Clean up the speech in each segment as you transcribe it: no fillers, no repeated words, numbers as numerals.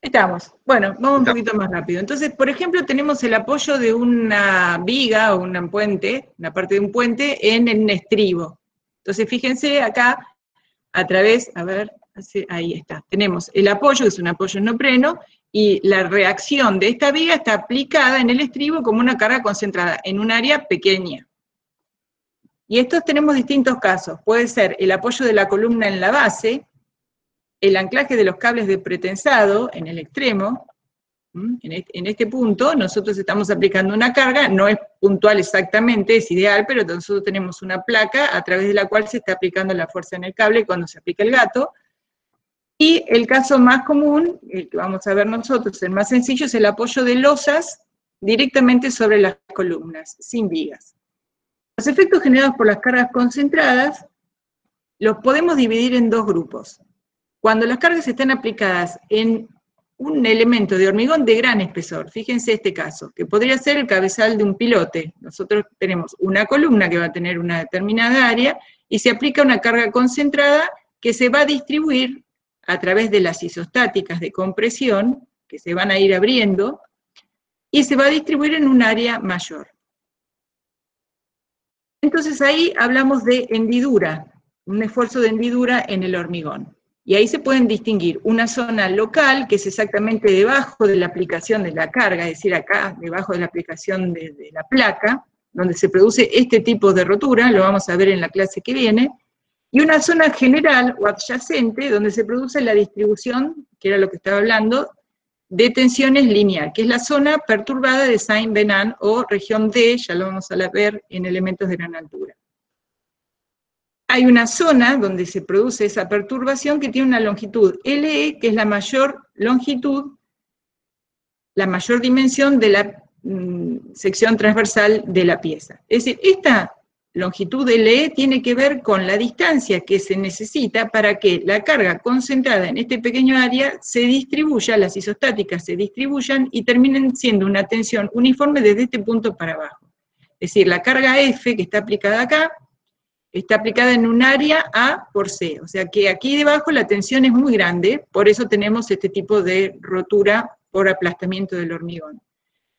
Estamos. Bueno, vamos un poquito más rápido. Entonces, por ejemplo, tenemos el apoyo de una viga o un puente, una parte de un puente, en un estribo. Entonces, fíjense acá, a través, a ver, ahí está. Tenemos el apoyo, que es un apoyo en neopreno, y la reacción de esta viga está aplicada en el estribo como una carga concentrada, en un área pequeña. Y estos tenemos distintos casos. Puede ser el apoyo de la columna en la base, el anclaje de los cables de pretensado en el extremo. En este punto nosotros estamos aplicando una carga, no es puntual exactamente, es ideal, pero nosotros tenemos una placa a través de la cual se está aplicando la fuerza en el cable cuando se aplica el gato. Y el caso más común, el que vamos a ver nosotros, el más sencillo, es el apoyo de losas directamente sobre las columnas, sin vigas. Los efectos generados por las cargas concentradas los podemos dividir en dos grupos. Cuando las cargas están aplicadas en un elemento de hormigón de gran espesor, fíjense este caso, que podría ser el cabezal de un pilote. Nosotros tenemos una columna que va a tener una determinada área, y se aplica una carga concentrada que se va a distribuir a través de las isostáticas de compresión, que se van a ir abriendo, y se va a distribuir en un área mayor. Entonces ahí hablamos de hendidura, un esfuerzo de hendidura en el hormigón. Y ahí se pueden distinguir una zona local, que es exactamente debajo de la aplicación de la carga, es decir, acá, debajo de la aplicación de la placa, donde se produce este tipo de rotura, lo vamos a ver en la clase que viene, y una zona general o adyacente, donde se produce la distribución, que era lo que estaba hablando, de tensiones lineal, que es la zona perturbada de Saint-Venant, o región D, ya lo vamos a ver en elementos de gran altura. Hay una zona donde se produce esa perturbación que tiene una longitud LE, que es la mayor longitud, la mayor dimensión de la sección transversal de la pieza. Es decir, esta longitud LE tiene que ver con la distancia que se necesita para que la carga concentrada en este pequeño área se distribuya, las isostáticas se distribuyan y terminen siendo una tensión uniforme desde este punto para abajo. Es decir, la carga F que está aplicada acá, está aplicada en un área A por C, o sea que aquí debajo la tensión es muy grande, por eso tenemos este tipo de rotura por aplastamiento del hormigón.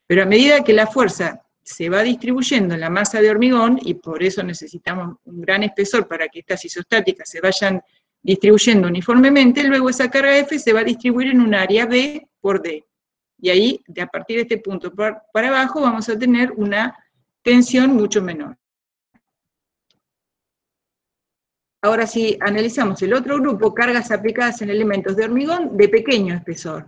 Pero a medida que la fuerza se va distribuyendo en la masa de hormigón, y por eso necesitamos un gran espesor para que estas isostáticas se vayan distribuyendo uniformemente, luego esa carga F se va a distribuir en un área B por D. Y ahí, a partir de este punto para abajo, vamos a tener una tensión mucho menor. Ahora, si analizamos el otro grupo, cargas aplicadas en elementos de hormigón de pequeño espesor.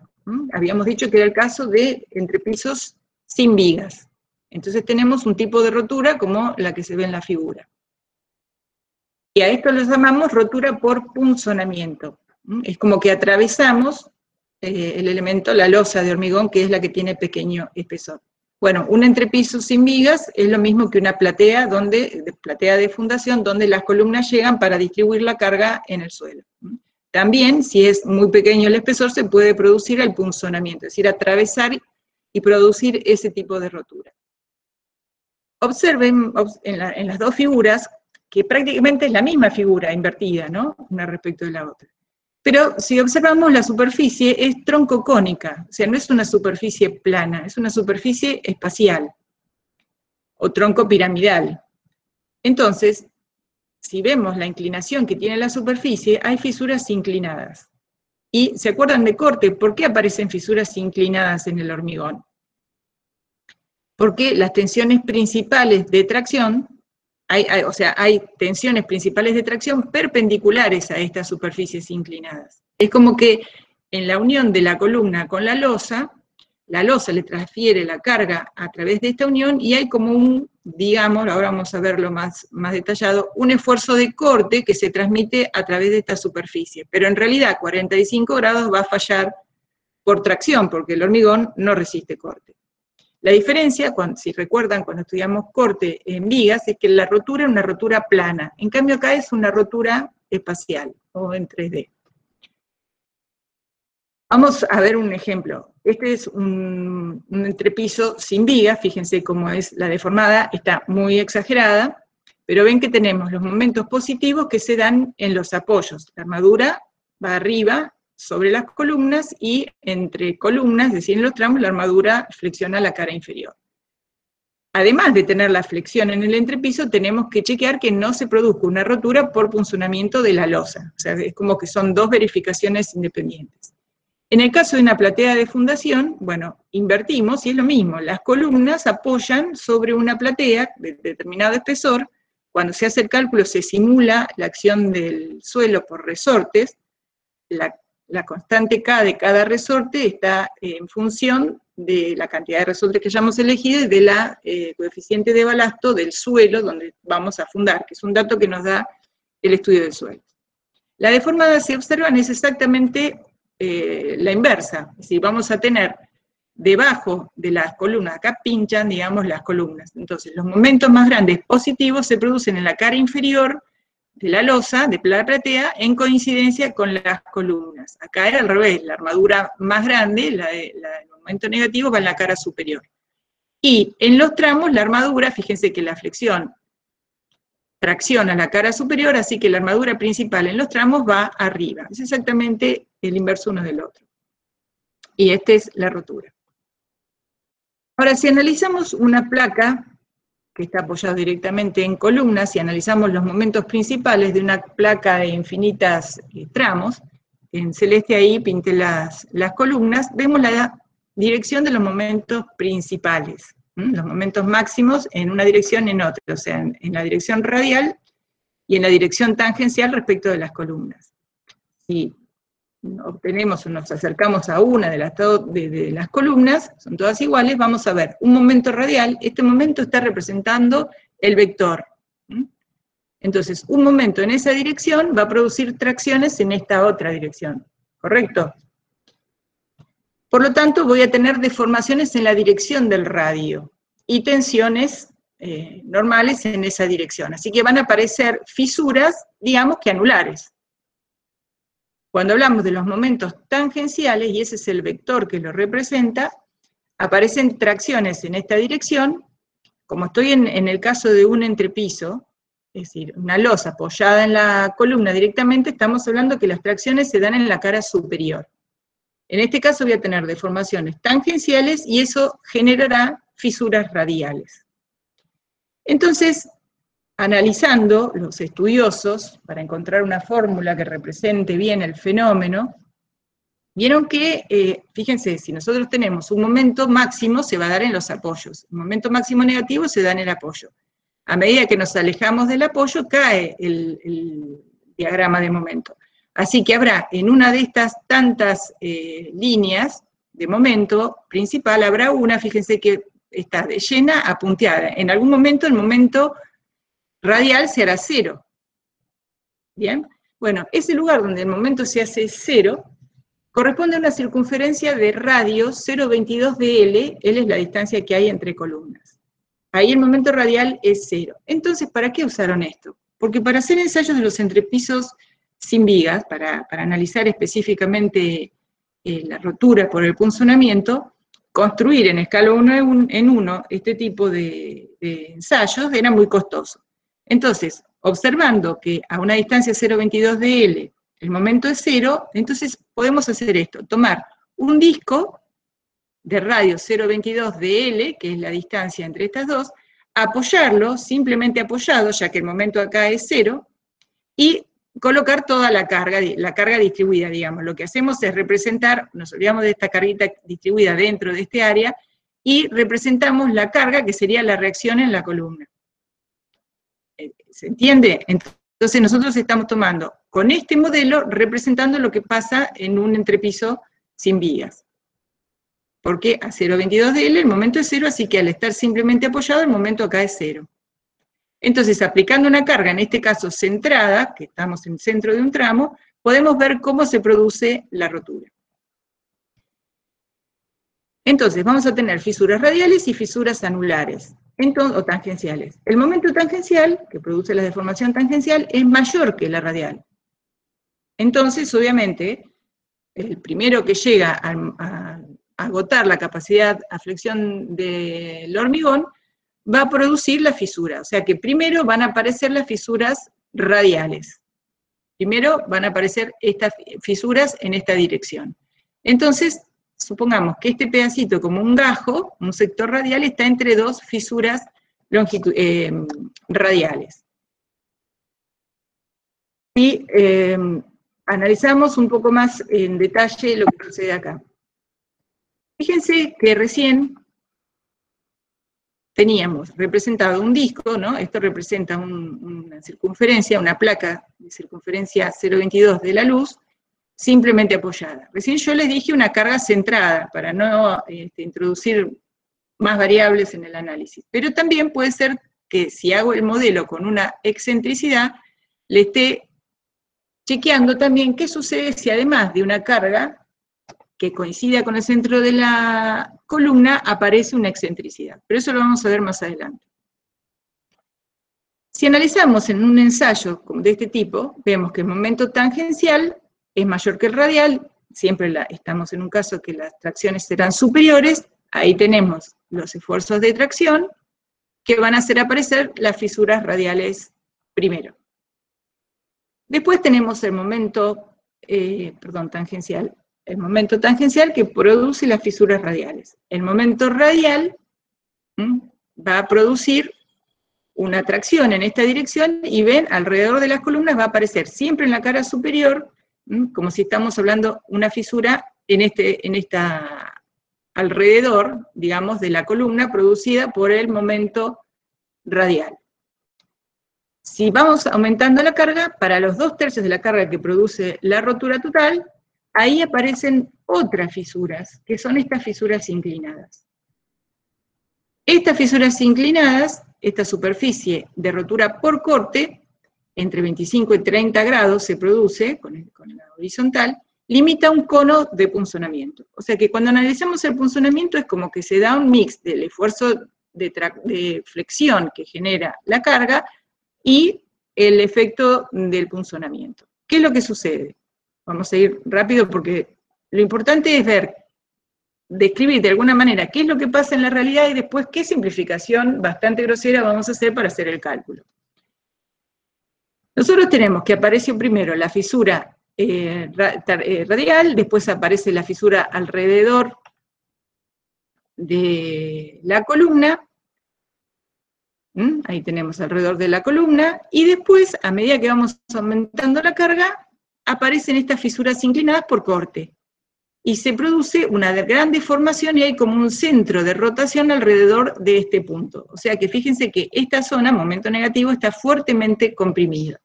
Habíamos dicho que era el caso de entrepisos sin vigas. Entonces tenemos un tipo de rotura como la que se ve en la figura. Y a esto lo llamamos rotura por punzonamiento. Es como que atravesamos el elemento, la losa de hormigón, que es la que tiene pequeño espesor. Bueno, un entrepiso sin vigas es lo mismo que una platea, platea de fundación, donde las columnas llegan para distribuir la carga en el suelo. También, si es muy pequeño el espesor, se puede producir el punzonamiento, es decir, atravesar y producir ese tipo de rotura. Observen en las dos figuras, que prácticamente es la misma figura invertida, ¿no? Una respecto de la otra. Pero si observamos, la superficie es troncocónica, o sea, no es una superficie plana, es una superficie espacial, o tronco piramidal. Entonces, si vemos la inclinación que tiene la superficie, hay fisuras inclinadas. Y, ¿se acuerdan de corte? ¿Por qué aparecen fisuras inclinadas en el hormigón? Porque las tensiones principales de tracción, hay tensiones principales de tracción perpendiculares a estas superficies inclinadas. Es como que en la unión de la columna con la losa le transfiere la carga a través de esta unión, y hay como un, digamos, ahora vamos a verlo más detallado, un esfuerzo de corte que se transmite a través de esta superficie. Pero en realidad 45 grados va a fallar por tracción, porque el hormigón no resiste corte. La diferencia, si recuerdan cuando estudiamos corte en vigas, es que la rotura es una rotura plana. En cambio acá es una rotura espacial, o en 3D. Vamos a ver un ejemplo. Este es un entrepiso sin vigas, fíjense cómo es la deformada, está muy exagerada, pero ven que tenemos los momentos positivos que se dan en los apoyos. La armadura va arriba sobre las columnas y entre columnas, es decir, en los tramos, la armadura flexiona la cara inferior. Además de tener la flexión en el entrepiso, tenemos que chequear que no se produzca una rotura por punzonamiento de la losa. O sea, es como que son dos verificaciones independientes. En el caso de una platea de fundación, bueno, invertimos y es lo mismo. Las columnas apoyan sobre una platea de determinado espesor. Cuando se hace el cálculo se simula la acción del suelo por resortes. La constante K de cada resorte está en función de la cantidad de resortes que hayamos elegido y de la coeficiente de balasto del suelo donde vamos a fundar, que es un dato que nos da el estudio del suelo. La deformada, se observan, es exactamente la inversa. Es decir, vamos a tener debajo de las columnas, acá pinchan, digamos, las columnas. Entonces, los momentos más grandes positivos se producen en la cara inferior de la losa, de la platea, en coincidencia con las columnas. Acá era al revés, la armadura más grande, el momento negativo, va en la cara superior. Y en los tramos, la armadura, fíjense que la flexión tracciona la cara superior, así que la armadura principal en los tramos va arriba. Es exactamente el inverso uno del otro. Y esta es la rotura. Ahora, si analizamos una placa que está apoyada directamente en columnas, y analizamos los momentos principales de una placa de infinitas tramos, en celeste ahí pinté las columnas, vemos la dirección de los momentos principales, los momentos máximos en una dirección y en otra, o sea, en la dirección radial y en la dirección tangencial respecto de las columnas. Si obtenemos o nos acercamos a una de las columnas, son todas iguales, vamos a ver un momento radial. Este momento está representando el vector. Entonces, un momento en esa dirección va a producir tracciones en esta otra dirección, ¿correcto? Por lo tanto, voy a tener deformaciones en la dirección del radio y tensiones normales en esa dirección. Así que van a aparecer fisuras, digamos que anulares. Cuando hablamos de los momentos tangenciales, y ese es el vector que lo representa, aparecen tracciones en esta dirección. Como estoy en el caso de un entrepiso, es decir, una losa apoyada en la columna directamente, estamos hablando que las tracciones se dan en la cara superior. En este caso voy a tener deformaciones tangenciales y eso generará fisuras radiales. Entonces, analizando los estudiosos, para encontrar una fórmula que represente bien el fenómeno, vieron que, fíjense, si nosotros tenemos un momento máximo, se va a dar en los apoyos. Un momento máximo negativo se da en el apoyo. A medida que nos alejamos del apoyo, cae el diagrama de momento. Así que habrá, en una de estas tantas líneas de momento principal, habrá una, fíjense que está de llena a punteada. En algún momento, el momento radial se hará 0. ¿Bien? Bueno, ese lugar donde el momento se hace 0, corresponde a una circunferencia de radio 0,22 de L, L es la distancia que hay entre columnas. Ahí el momento radial es 0. Entonces, ¿para qué usaron esto? Porque para hacer ensayos de los entrepisos sin vigas, para analizar específicamente la rotura por el punzonamiento, construir en escala 1 en 1 este tipo de ensayos era muy costoso. Entonces, observando que a una distancia 0,22 de L el momento es 0, entonces podemos hacer esto, tomar un disco de radio 0,22 de L, que es la distancia entre estas dos, apoyarlo, simplemente apoyado, ya que el momento acá es 0, y colocar toda la carga distribuida, digamos. Lo que hacemos es representar, nos olvidamos de esta carguita distribuida dentro de este área, y representamos la carga, que sería la reacción en la columna. ¿Se entiende? Entonces nosotros estamos tomando, con este modelo, representando lo que pasa en un entrepiso sin vigas. Porque a 0,22 de L el momento es 0, así que al estar simplemente apoyado, el momento acá es 0. Entonces, aplicando una carga, en este caso centrada, que estamos en el centro de un tramo, podemos ver cómo se produce la rotura. Entonces, vamos a tener fisuras radiales y fisuras anulares, o tangenciales. El momento tangencial, que produce la deformación tangencial, es mayor que la radial. Entonces, obviamente, el primero que llega a agotar la capacidad a flexión del hormigón, va a producir la fisura. O sea que primero van a aparecer las fisuras radiales. Primero van a aparecer estas fisuras en esta dirección. Entonces, supongamos que este pedacito, como un gajo, un sector radial, está entre dos fisuras radiales. Y analizamos un poco más en detalle lo que sucede acá. Fíjense que recién teníamos representado un disco, ¿no? Esto representa una circunferencia, una placa de circunferencia 0,22 de la luz, simplemente apoyada. Recién yo les dije una carga centrada, para no introducir más variables en el análisis. Pero también puede ser que si hago el modelo con una excentricidad, le esté chequeando también qué sucede si además de una carga que coincida con el centro de la columna, aparece una excentricidad. Pero eso lo vamos a ver más adelante. Si analizamos en un ensayo de este tipo, vemos que el momento tangencial es mayor que el radial, siempre estamos en un caso que las tracciones serán superiores, ahí tenemos los esfuerzos de tracción, que van a hacer aparecer las fisuras radiales primero. Después tenemos el momento, tangencial, el momento tangencial que produce las fisuras radiales. El momento radial va a producir una tracción en esta dirección y ven, alrededor de las columnas va a aparecer siempre en la cara superior, como si estamos hablando una fisura en esta alrededor, digamos, de la columna producida por el momento radial. Si vamos aumentando la carga, para los 2/3 de la carga que produce la rotura total, ahí aparecen otras fisuras, que son estas fisuras inclinadas. Estas fisuras inclinadas, esta superficie de rotura por corte, entre 25 y 30 grados se produce, con la horizontal, limita un cono de punzonamiento. O sea que cuando analizamos el punzonamiento es como que se da un mix del esfuerzo de flexión que genera la carga y el efecto del punzonamiento. ¿Qué es lo que sucede? Vamos a ir rápido porque lo importante es describir de alguna manera qué es lo que pasa en la realidad y después qué simplificación bastante grosera vamos a hacer para hacer el cálculo. Nosotros tenemos que apareció primero la fisura radial, después aparece la fisura alrededor de la columna, ahí tenemos alrededor de la columna, y después, a medida que vamos aumentando la carga, aparecen estas fisuras inclinadas por corte. Y se produce una gran deformación y hay como un centro de rotación alrededor de este punto. O sea que fíjense que esta zona, momento negativo, está fuertemente comprimida.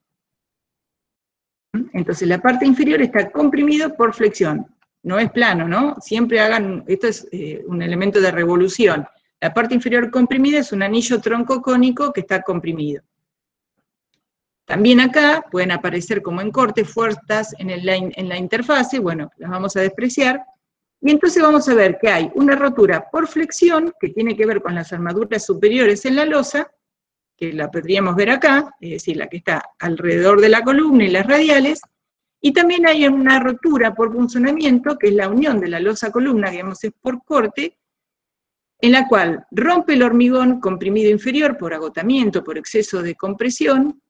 Entonces la parte inferior está comprimido por flexión. No es plano, ¿no? Siempre hagan, esto es un elemento de revolución. La parte inferior comprimida es un anillo troncocónico que está comprimido. También acá pueden aparecer como en corte fuerzas en la interfase, bueno, las vamos a despreciar, y entonces vamos a ver que hay una rotura por flexión, que tiene que ver con las armaduras superiores en la losa, que la podríamos ver acá, es decir, la que está alrededor de la columna y las radiales, y también hay una rotura por punzonamiento, que es la unión de la losa columna, que digamos es por corte, en la cual rompe el hormigón comprimido inferior por agotamiento, por exceso de compresión,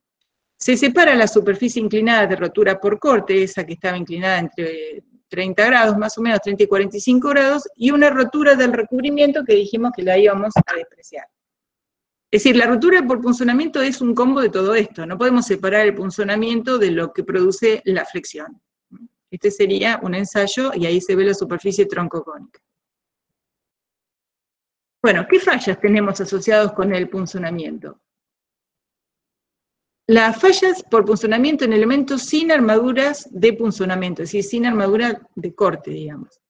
se separa la superficie inclinada de rotura por corte, esa que estaba inclinada entre 30 grados, más o menos 30 y 45 grados, y una rotura del recubrimiento que dijimos que la íbamos a despreciar. Es decir, la rotura por punzonamiento es un combo de todo esto, no podemos separar el punzonamiento de lo que produce la flexión. Este sería un ensayo, y ahí se ve la superficie troncocónica. Bueno, ¿qué fallas tenemos asociadas con el punzonamiento? Las fallas por punzonamiento en elementos sin armaduras de punzonamiento, es decir, sin armadura de corte, digamos.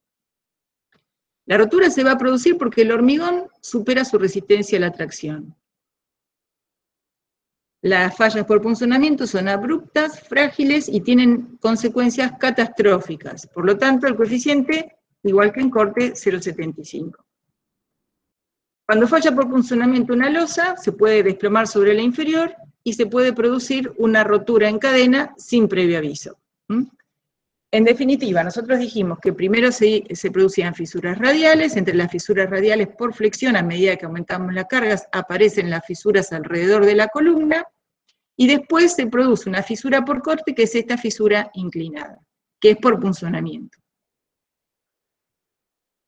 La rotura se va a producir porque el hormigón supera su resistencia a la tracción. Las fallas por punzonamiento son abruptas, frágiles y tienen consecuencias catastróficas. Por lo tanto, el coeficiente, igual que en corte, 0,75. Cuando falla por punzonamiento una losa, se puede desplomar sobre la inferior y se puede producir una rotura en cadena sin previo aviso. En definitiva, nosotros dijimos que primero se producían fisuras radiales, entre las fisuras radiales por flexión, a medida que aumentamos las cargas, aparecen las fisuras alrededor de la columna, y después se produce una fisura por corte, que es esta fisura inclinada, que es por punzonamiento,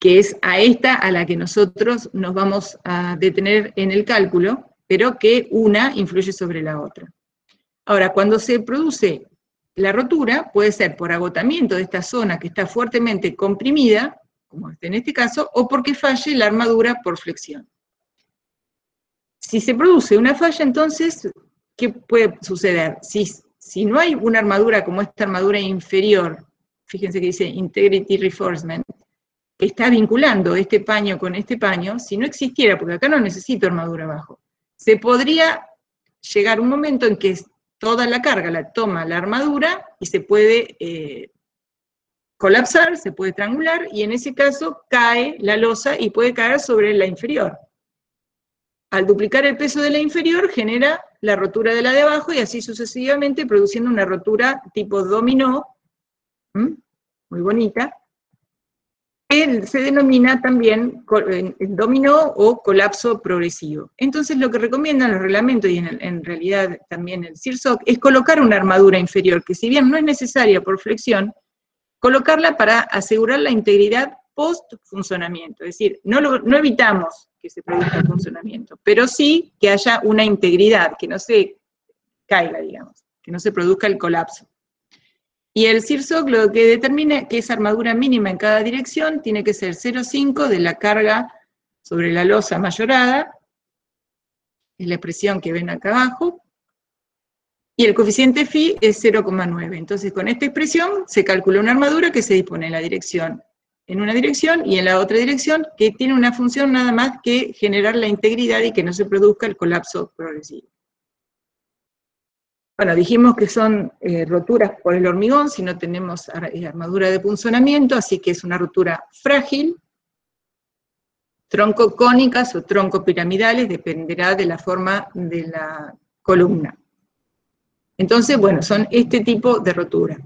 que es a esta a la que nosotros nos vamos a detener en el cálculo, pero que una influye sobre la otra. Ahora, cuando se produce la rotura, puede ser por agotamiento de esta zona que está fuertemente comprimida, como en este caso, o porque falle la armadura por flexión. Si se produce una falla, entonces, ¿qué puede suceder? Si no hay una armadura como esta armadura inferior, fíjense que dice Integrity Reinforcement, que está vinculando este paño con este paño, si no existiera, porque acá no necesito armadura abajo, se podría llegar un momento en que toda la carga la toma la armadura y se puede colapsar, se puede estrangular, y en ese caso cae la losa y puede caer sobre la inferior. Al duplicar el peso de la inferior genera la rotura de la de abajo y así sucesivamente, produciendo una rotura tipo dominó, muy bonita, que se denomina también dominó o colapso progresivo. Entonces lo que recomiendan los reglamentos, y en realidad también el CIRSOC, es colocar una armadura inferior, que si bien no es necesaria por flexión, colocarla para asegurar la integridad post-funcionamiento. Es decir, no evitamos que se produzca el funcionamiento, pero sí que haya una integridad, que no se caiga, digamos, que no se produzca el colapso. Y el CIRSOC lo que determina que esa armadura mínima en cada dirección tiene que ser 0,5 de la carga sobre la losa mayorada, es la expresión que ven acá abajo, y el coeficiente phi es 0,9. Entonces con esta expresión se calcula una armadura que se dispone en una dirección y en la otra dirección, que tiene una función nada más que generar la integridad y que no se produzca el colapso progresivo. Bueno, dijimos que son roturas por el hormigón, si no tenemos armadura de punzonamiento, así que es una rotura frágil, troncocónicas o troncopiramidales, dependerá de la forma de la columna. Entonces, bueno, son este tipo de rotura.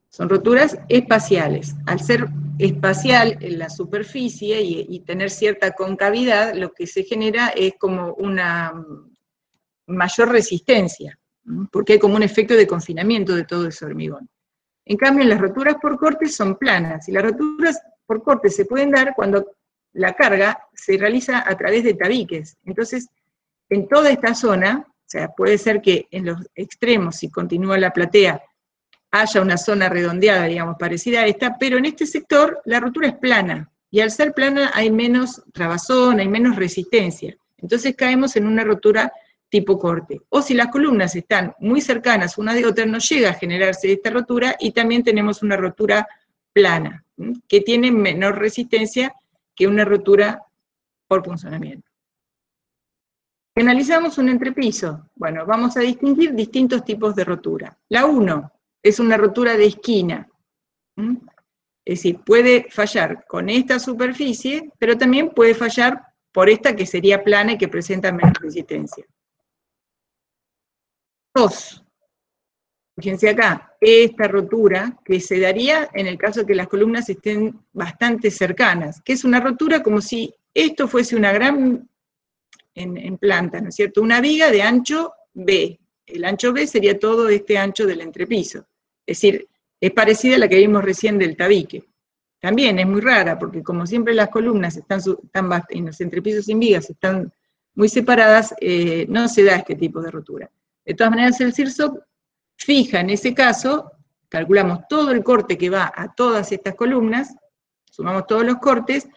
Son roturas espaciales. Al ser espacial en la superficie y tener cierta concavidad, lo que se genera es como una mayor resistencia, porque hay como un efecto de confinamiento de todo ese hormigón. En cambio, las roturas por corte son planas, y las roturas por corte se pueden dar cuando la carga se realiza a través de tabiques. Entonces, en toda esta zona, o sea, puede ser que en los extremos, si continúa la platea, haya una zona redondeada, digamos, parecida a esta, pero en este sector la rotura es plana, y al ser plana hay menos trabazón, hay menos resistencia. Entonces caemos en una rotura tipo corte. O si las columnas están muy cercanas una de otra, no llega a generarse esta rotura, y también tenemos una rotura plana, que tiene menor resistencia que una rotura por punzonamiento. Analizamos un entrepiso. Bueno, vamos a distinguir distintos tipos de rotura. La 1 es una rotura de esquina. Es decir, puede fallar con esta superficie, pero también puede fallar por esta que sería plana y que presenta menos resistencia. 2. Fíjense acá, esta rotura que se daría en el caso que las columnas estén bastante cercanas, que es una rotura como si esto fuese una gran, en planta, ¿no es cierto? Una viga de ancho B. El ancho B sería todo este ancho del entrepiso. Es decir, es parecida a la que vimos recién del tabique. También es muy rara, porque como siempre las columnas están en los entrepisos sin vigas están muy separadas, no se da este tipo de rotura. De todas maneras, el CIRSOC fija en ese caso, calculamos todo el corte que va a todas estas columnas, sumamos todos los cortes,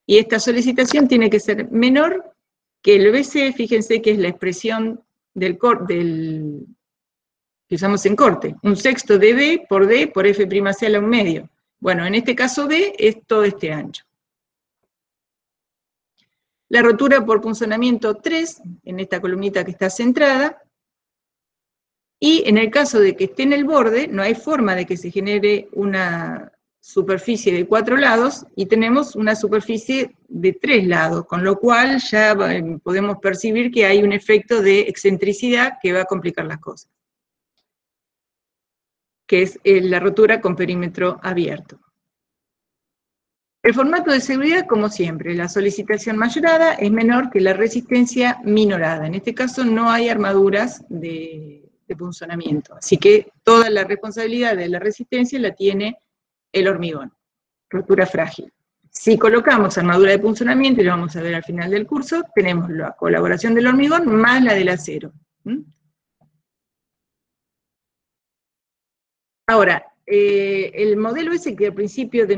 y esta solicitación tiene que ser menor que el BC, fíjense que es la expresión que usamos en corte, 1/6 de B por D por F' C a la 1/2. Bueno, en este caso B es todo este ancho. La rotura por punzonamiento 3, en esta columnita que está centrada, y en el caso de que esté en el borde, no hay forma de que se genere una superficie de 4 lados, y tenemos una superficie de 3 lados, con lo cual ya podemos percibir que hay un efecto de excentricidad que va a complicar las cosas, que es la rotura con perímetro abierto. El formato de seguridad, como siempre, la solicitación mayorada es menor que la resistencia minorada. En este caso no hay armaduras de punzonamiento, así que toda la responsabilidad de la resistencia la tiene el hormigón, rotura frágil. Si colocamos armadura de punzonamiento, y lo vamos a ver al final del curso, tenemos la colaboración del hormigón más la del acero. Ahora, el modelo ese que al principio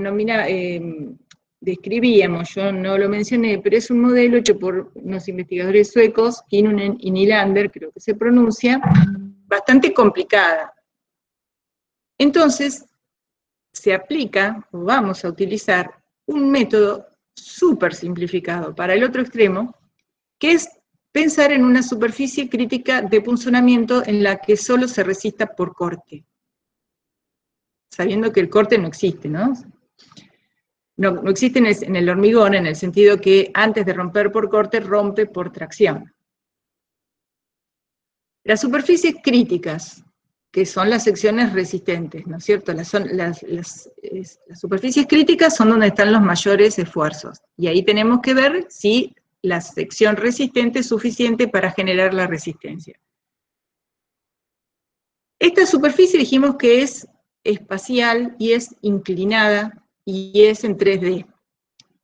describíamos, yo no lo mencioné, pero es un modelo hecho por unos investigadores suecos, Kinnunen y Nylander, creo que se pronuncia, bastante complicada. Entonces, se aplica, o vamos a utilizar, un método súper simplificado para el otro extremo, que es pensar en una superficie crítica de punzonamiento en la que solo se resista por corte. Sabiendo que el corte no existe, ¿no? No existe en el hormigón, en el sentido que antes de romper por corte, rompe por tracción. Las superficies críticas, que son las secciones resistentes, ¿no es cierto? Las superficies críticas son donde están los mayores esfuerzos, y ahí tenemos que ver si la sección resistente es suficiente para generar la resistencia. Esta superficie dijimos que es espacial y es inclinada y es en 3D.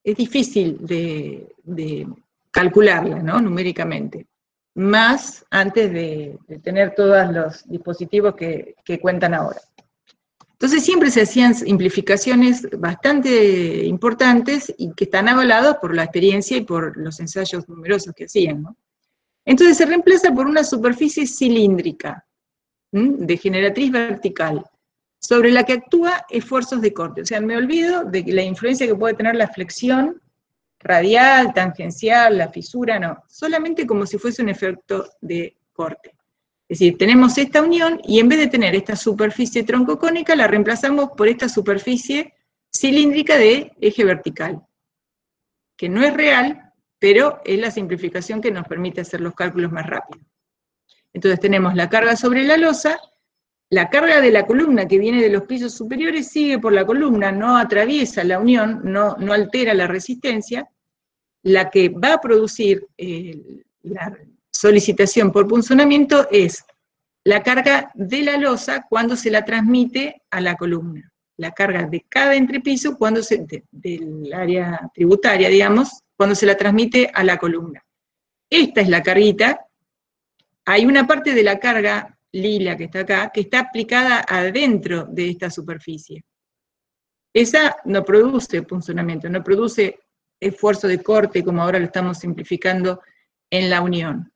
Es difícil de calcularla, ¿no? Numéricamente. Más antes de tener todos los dispositivos que cuentan ahora. Entonces siempre se hacían simplificaciones bastante importantes y que están avalados por la experiencia y por los ensayos numerosos que hacían, ¿no? Entonces se reemplaza por una superficie cilíndrica, de generatriz vertical, sobre la que actúa esfuerzos de corte. O sea, me olvido de la influencia que puede tener la flexión radial, tangencial, la fisura, no. Solamente como si fuese un efecto de corte. Es decir, tenemos esta unión y en vez de tener esta superficie troncocónica, la reemplazamos por esta superficie cilíndrica de eje vertical, que no es real, pero es la simplificación que nos permite hacer los cálculos más rápido. Entonces tenemos la carga sobre la losa. La carga de la columna que viene de los pisos superiores sigue por la columna, no atraviesa la unión, no altera la resistencia. La que va a producir la solicitación por punzonamiento es la carga de la losa cuando se la transmite a la columna. La carga de cada entrepiso del área tributaria, digamos, cuando se la transmite a la columna. Esta es la carguita. Hay una parte de la carga lila que está acá, que está aplicada adentro de esta superficie. Esa no produce punzonamiento, no produce esfuerzo de corte, como ahora lo estamos simplificando en la unión.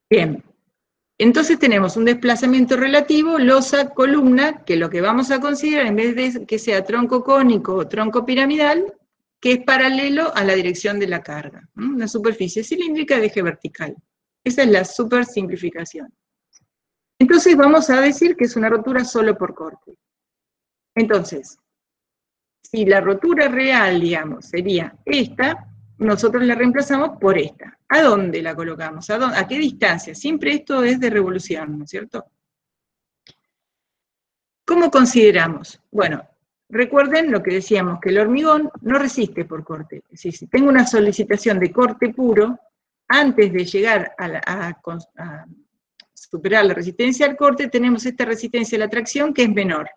Bien, entonces tenemos un desplazamiento relativo, losa-columna, que lo que vamos a considerar, en vez de que sea tronco cónico o tronco piramidal, que es paralelo a la dirección de la carga. Una superficie cilíndrica de eje vertical. Esa es la super simplificación. Entonces vamos a decir que es una rotura solo por corte. Entonces, si la rotura real, digamos, sería esta, nosotros la reemplazamos por esta. ¿A dónde la colocamos? ¿A qué distancia? Siempre esto es de revolución, ¿no es cierto? ¿Cómo consideramos? Bueno, recuerden lo que decíamos, que el hormigón no resiste por corte. Es decir, si tengo una solicitación de corte puro, antes de llegar a superar la resistencia al corte, tenemos esta resistencia a la tracción que es menor,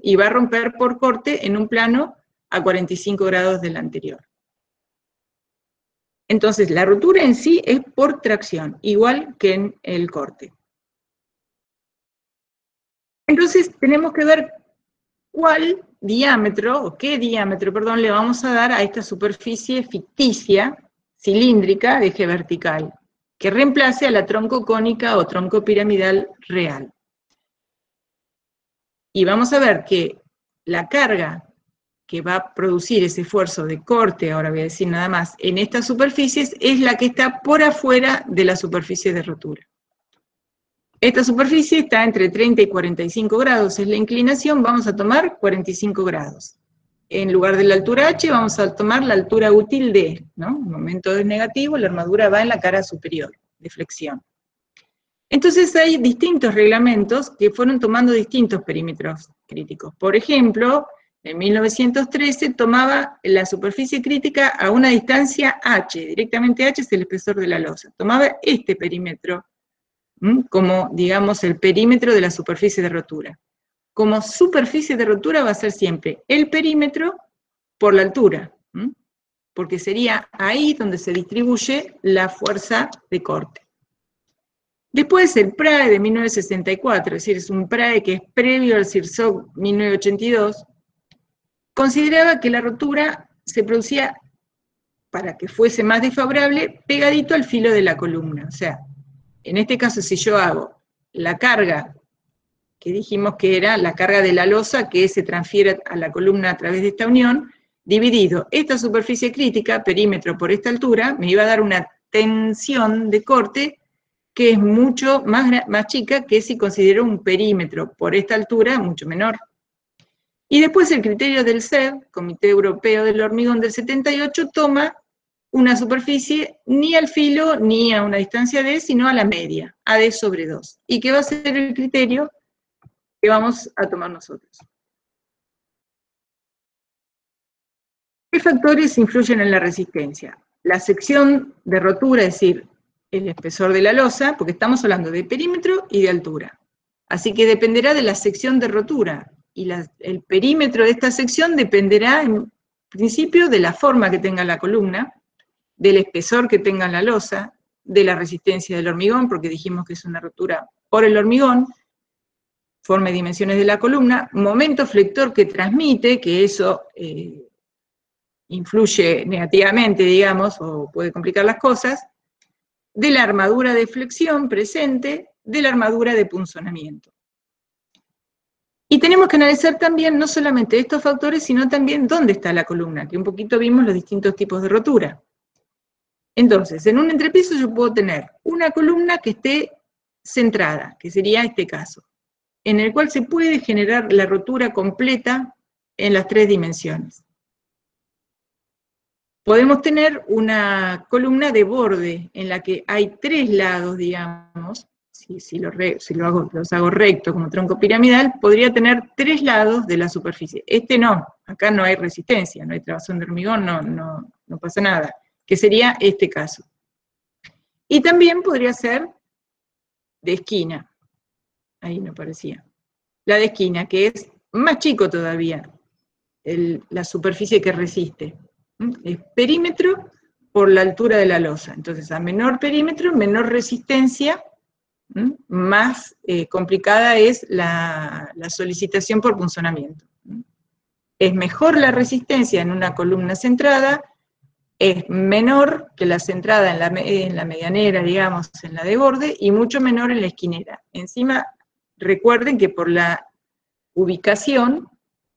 y va a romper por corte en un plano a 45 grados del anterior. Entonces, la rotura en sí es por tracción, igual que en el corte. Entonces, tenemos que ver cuál diámetro, o qué diámetro, perdón, le vamos a dar a esta superficie ficticia, cilíndrica, de eje vertical, que reemplace a la troncocónica o troncopiramidal real. Y vamos a ver que la carga que va a producir ese esfuerzo de corte, ahora voy a decir nada más, en estas superficies, es la que está por afuera de la superficie de rotura. Esta superficie está entre 30 y 45 grados, es la inclinación, vamos a tomar 45 grados. En lugar de la altura H, vamos a tomar la altura útil D, ¿no? El momento es negativo, la armadura va en la cara superior, de flexión. Entonces hay distintos reglamentos que fueron tomando distintos perímetros críticos. Por ejemplo, en 1913 tomaba la superficie crítica a una distancia h, directamente h es el espesor de la losa. Tomaba este perímetro como, digamos, el perímetro de la superficie de rotura. Como superficie de rotura va a ser siempre el perímetro por la altura, porque sería ahí donde se distribuye la fuerza de corte. Después el PRAE de 1964, es decir, es un PRAE que es previo al CIRSOC 1982, consideraba que la rotura se producía, para que fuese más desfavorable, pegadito al filo de la columna. O sea, en este caso, si yo hago la carga, que dijimos que era la carga de la losa que se transfiere a la columna a través de esta unión, dividido esta superficie crítica, perímetro por esta altura, me iba a dar una tensión de corte que es mucho más chica que si considero un perímetro por esta altura mucho menor. Y después el criterio del CEB, Comité Europeo del Hormigón del 78, toma una superficie ni al filo ni a una distancia D, sino a la media, AD sobre 2, y que va a ser el criterio que vamos a tomar nosotros. ¿Qué factores influyen en la resistencia? La sección de rotura, es decir, el espesor de la losa, porque estamos hablando de perímetro y de altura. Así que dependerá de la sección de rotura, y el perímetro de esta sección dependerá, en principio, de la forma que tenga la columna, del espesor que tenga la losa, de la resistencia del hormigón, porque dijimos que es una rotura por el hormigón, forma y dimensiones de la columna, momento flector que transmite, que eso influye negativamente, digamos, o puede complicar las cosas, de la armadura de flexión presente, de la armadura de punzonamiento. Y tenemos que analizar también no solamente estos factores, sino también dónde está la columna, que un poquito vimos los distintos tipos de rotura. Entonces, en un entrepiso yo puedo tener una columna que esté centrada, que sería este caso, en el cual se puede generar la rotura completa en las 3 dimensiones. Podemos tener una columna de borde, en la que hay 3 lados, digamos, si los hago recto como tronco piramidal, podría tener 3 lados de la superficie. Este no, acá no hay resistencia, no hay trabazón de hormigón, no pasa nada, que sería este caso. Y también podría ser de esquina, ahí no parecía. La de esquina, que es más chico todavía, la superficie que resiste. Es perímetro por la altura de la losa. Entonces, a menor perímetro, menor resistencia, más complicada es la solicitación por punzonamiento. Es mejor la resistencia en una columna centrada, es menor que la centrada en la medianera, digamos, en la de borde, y mucho menor en la esquinera. Encima, recuerden que por la ubicación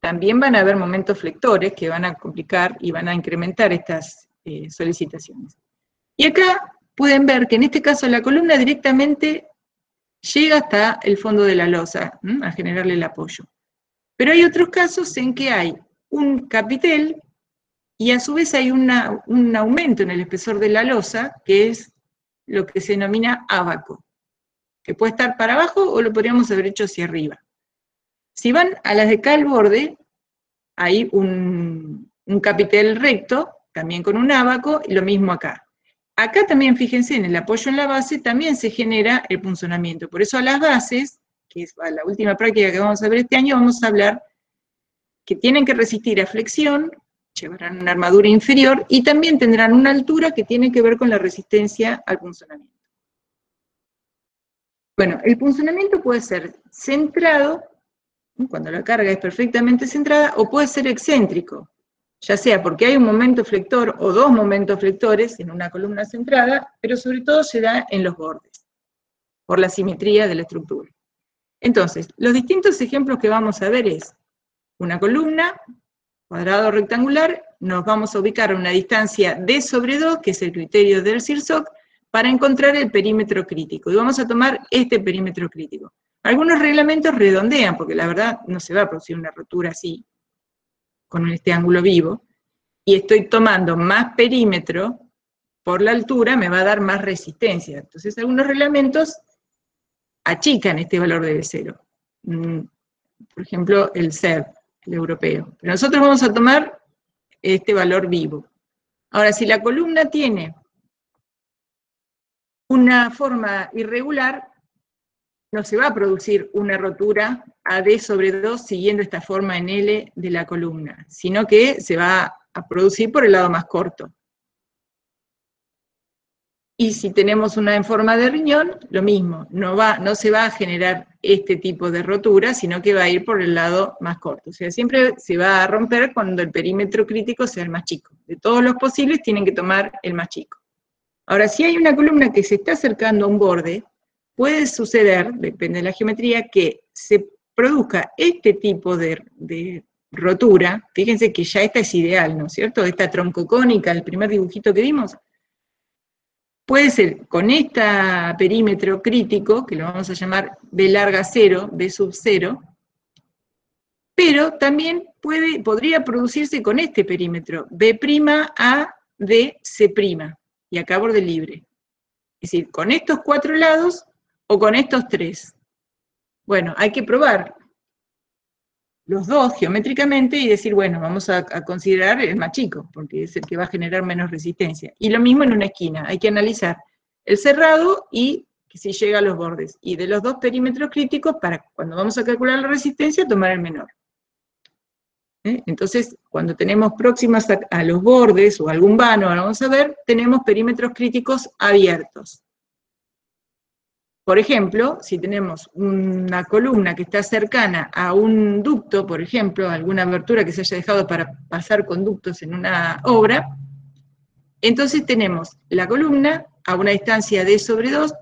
también van a haber momentos flectores que van a complicar y van a incrementar estas solicitaciones. Y acá pueden ver que en este caso la columna directamente llega hasta el fondo de la losa, a generarle el apoyo. Pero hay otros casos en que hay un capitel y a su vez hay un aumento en el espesor de la losa, que es lo que se denomina ábaco, que puede estar para abajo o lo podríamos haber hecho hacia arriba. Si van a las de acá al borde, hay un capitel recto, también con un ábaco, y lo mismo acá. Acá también, fíjense, en el apoyo en la base también se genera el punzonamiento. Por eso a las bases, que es la última práctica que vamos a ver este año, vamos a hablar que tienen que resistir a flexión, llevarán una armadura inferior, y también tendrán una altura que tiene que ver con la resistencia al punzonamiento. Bueno, el punzonamiento puede ser centrado, cuando la carga es perfectamente centrada, o puede ser excéntrico, ya sea porque hay un momento flector o 2 momentos flectores en una columna centrada, pero sobre todo se da en los bordes, por la simetría de la estructura. Entonces, los distintos ejemplos que vamos a ver es una columna, cuadrado o rectangular, nos vamos a ubicar a una distancia D sobre 2, que es el criterio del CIRSOC, para encontrar el perímetro crítico. Y vamos a tomar este perímetro crítico. Algunos reglamentos redondean, porque la verdad no se va a producir una rotura así, con este ángulo vivo, y estoy tomando más perímetro por la altura, me va a dar más resistencia. Entonces algunos reglamentos achican este valor de B0. Por ejemplo, el CER, el europeo. Pero nosotros vamos a tomar este valor vivo. Ahora, si la columna tiene una forma irregular, no se va a producir una rotura AD sobre 2 siguiendo esta forma en L de la columna, sino que se va a producir por el lado más corto. Y si tenemos una en forma de riñón, lo mismo, no se va a generar este tipo de rotura, sino que va a ir por el lado más corto. O sea, siempre se va a romper cuando el perímetro crítico sea el más chico. De todos los posibles tienen que tomar el más chico. Ahora, si hay una columna que se está acercando a un borde, puede suceder, depende de la geometría, que se produzca este tipo de rotura. Fíjense que ya esta es ideal, ¿no es cierto? Esta troncocónica, el primer dibujito que vimos, puede ser con este perímetro crítico, que lo vamos a llamar B larga 0, B sub 0, pero también podría producirse con este perímetro, B' A, D, C', y acá borde libre. Es decir, con estos 4 lados o con estos 3. Bueno, hay que probar los dos geométricamente y decir, bueno, vamos a considerar el más chico, porque es el que va a generar menos resistencia. Y lo mismo en una esquina, hay que analizar el cerrado y que si llega a los bordes. Y de los dos perímetros críticos, para cuando vamos a calcular la resistencia, tomar el menor. Entonces, cuando tenemos próximas a los bordes o algún vano, ahora vamos a ver, tenemos perímetros críticos abiertos. Por ejemplo, si tenemos una columna que está cercana a un ducto, por ejemplo, alguna abertura que se haya dejado para pasar conductos en una obra, entonces tenemos la columna a una distancia de sobre 2,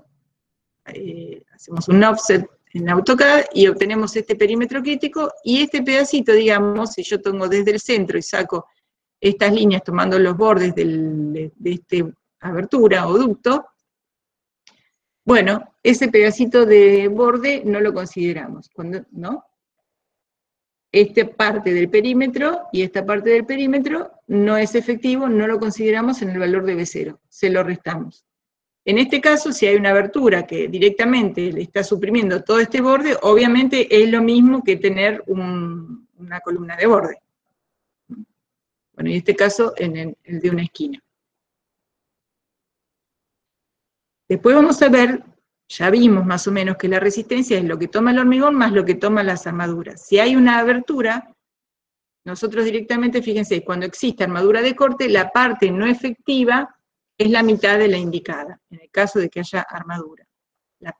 hacemos un offset en AutoCAD y obtenemos este perímetro crítico, y este pedacito, digamos, si yo tomo desde el centro y saco estas líneas tomando los bordes de esta abertura o ducto, bueno, ese pedacito de borde no lo consideramos, ¿no? Esta parte del perímetro y esta parte del perímetro no es efectivo, no lo consideramos en el valor de B0, se lo restamos. En este caso, si hay una abertura que directamente le está suprimiendo todo este borde, obviamente es lo mismo que tener una columna de borde. Bueno, en este caso, en el de una esquina. Después vamos a ver, ya vimos más o menos que la resistencia es lo que toma el hormigón más lo que toman las armaduras. Si hay una abertura, nosotros directamente, fíjense, cuando existe armadura de corte, la parte no efectiva es la mitad de la indicada, en el caso de que haya armadura.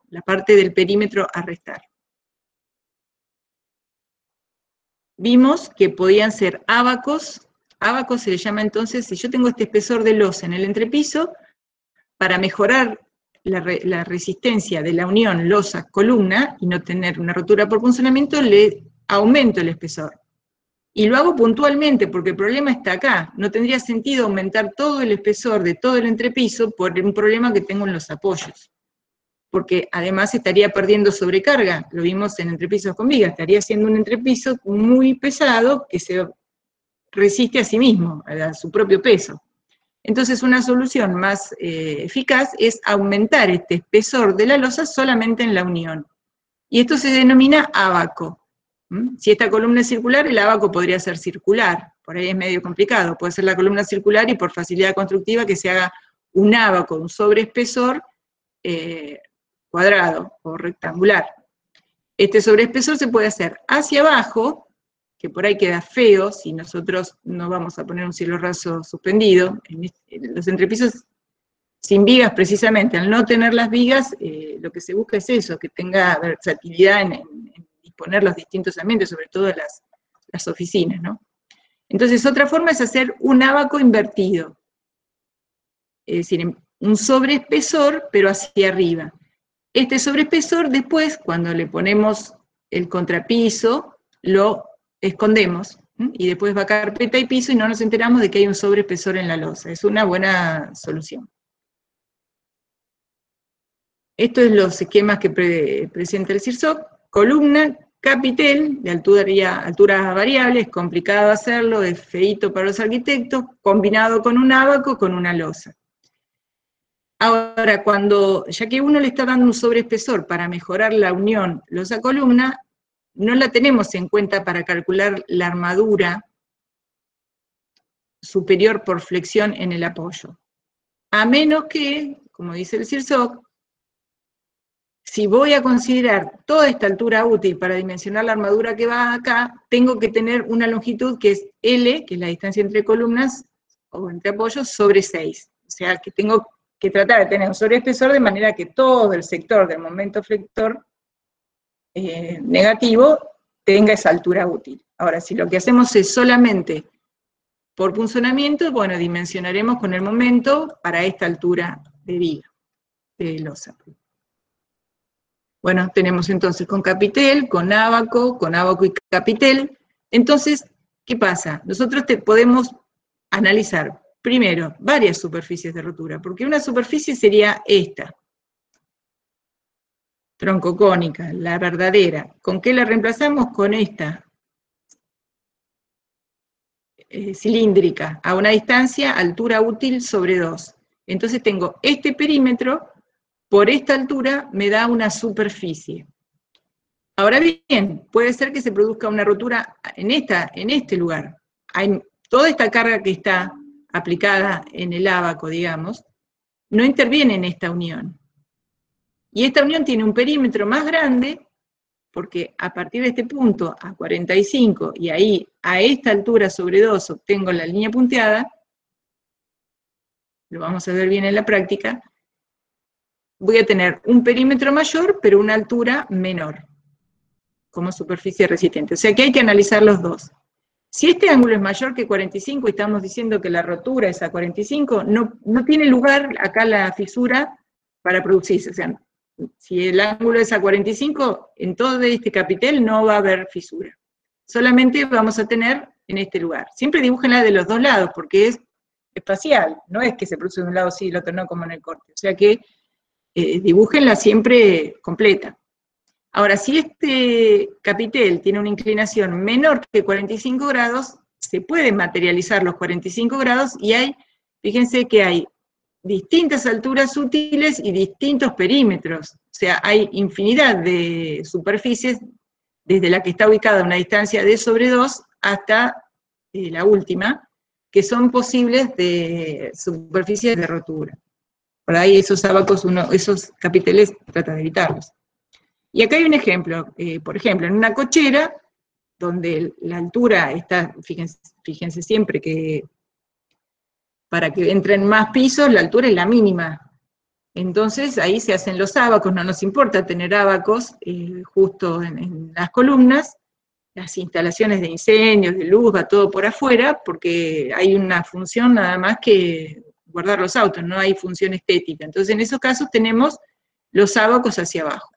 La parte del perímetro a restar. Vimos que podían ser ábacos. Ábacos se le llama entonces, si yo tengo este espesor de losa en el entrepiso, para mejorar la resistencia de la unión losa-columna y no tener una rotura por punzonamiento, le aumento el espesor. Y lo hago puntualmente, porque el problema está acá. No tendría sentido aumentar todo el espesor de todo el entrepiso por un problema que tengo en los apoyos. Porque además estaría perdiendo sobrecarga, lo vimos en entrepisos con viga, estaría siendo un entrepiso muy pesado que se resiste a sí mismo, a su propio peso. Entonces una solución más eficaz es aumentar este espesor de la losa solamente en la unión. Y esto se denomina ábaco. Si esta columna es circular, el ábaco podría ser circular, por ahí es medio complicado, puede ser la columna circular y por facilidad constructiva que se haga un ábaco, un sobreespesor cuadrado o rectangular. Este sobreespesor se puede hacer hacia abajo, que por ahí queda feo si nosotros no vamos a poner un cielo raso suspendido. En los entrepisos sin vigas, precisamente, al no tener las vigas, lo que se busca es eso, que tenga versatilidad en disponer los distintos ambientes, sobre todo las oficinas, ¿no? Entonces, otra forma es hacer un ábaco invertido. Es decir, un sobreespesor, pero hacia arriba. Este sobreespesor, después, cuando le ponemos el contrapiso, lo escondemos, y después va carpeta y piso, y no nos enteramos de que hay un sobreespesor en la losa. Es una buena solución. Estos son los esquemas que presenta el CIRSOC. Columna, capitel, de alturas variables, es complicado hacerlo, es feíto para los arquitectos, combinado con un ábaco, con una losa. Ahora, ya que uno le está dando un sobreespesor para mejorar la unión losa columna, no la tenemos en cuenta para calcular la armadura superior por flexión en el apoyo. A menos que, como dice el CIRSOC, si voy a considerar toda esta altura útil para dimensionar la armadura que va acá, tengo que tener una longitud que es L, que es la distancia entre columnas, o entre apoyos, sobre 6. O sea, que tengo que tratar de tener un sobreespesor de manera que todo el sector del momento flector negativo tenga esa altura útil. Ahora, si lo que hacemos es solamente por punzonamiento, bueno, dimensionaremos con el momento para esta altura de viga, de losa. Bueno, tenemos entonces con capitel, con ábaco y capitel. Entonces, ¿qué pasa? Nosotros podemos analizar, primero, varias superficies de rotura, porque una superficie sería esta, troncocónica, la verdadera. ¿Con qué la reemplazamos? Con esta, cilíndrica, a una distancia, altura útil sobre 2. Entonces tengo este perímetro, por esta altura me da una superficie. Ahora bien, puede ser que se produzca una rotura en este lugar. Toda esta carga que está aplicada en el ábaco, digamos, no interviene en esta unión. Y esta unión tiene un perímetro más grande, porque a partir de este punto, a 45, y ahí a esta altura sobre 2 obtengo la línea punteada, lo vamos a ver bien en la práctica, voy a tener un perímetro mayor, pero una altura menor, como superficie resistente. O sea que hay que analizar los dos. Si este ángulo es mayor que 45 y estamos diciendo que la rotura es a 45, no tiene lugar acá la fisura para producirse. O sea, si el ángulo es a 45, en todo este capitel no va a haber fisura. Solamente vamos a tener en este lugar. Siempre dibújenla de los dos lados, porque es espacial, no es que se produce de un lado sí y el otro no, como en el corte. O sea que dibújenla siempre completa. Ahora, si este capitel tiene una inclinación menor que 45 grados, se pueden materializar los 45 grados y fíjense que hay distintas alturas útiles y distintos perímetros. O sea, hay infinidad de superficies, desde la que está ubicada a una distancia de sobre 2 hasta la última, que son posibles de superficies de rotura. Por ahí esos ábacos, esos capiteles, trata de evitarlos. Y acá hay un ejemplo, por ejemplo, en una cochera, donde la altura está, fíjense siempre que para que entren más pisos, la altura es la mínima. Entonces ahí se hacen los ábacos, no nos importa tener ábacos justo en las columnas, las instalaciones de incendios, de luz, va todo por afuera, porque hay una función nada más que guardar los autos, no hay función estética. Entonces en esos casos tenemos los ábacos hacia abajo.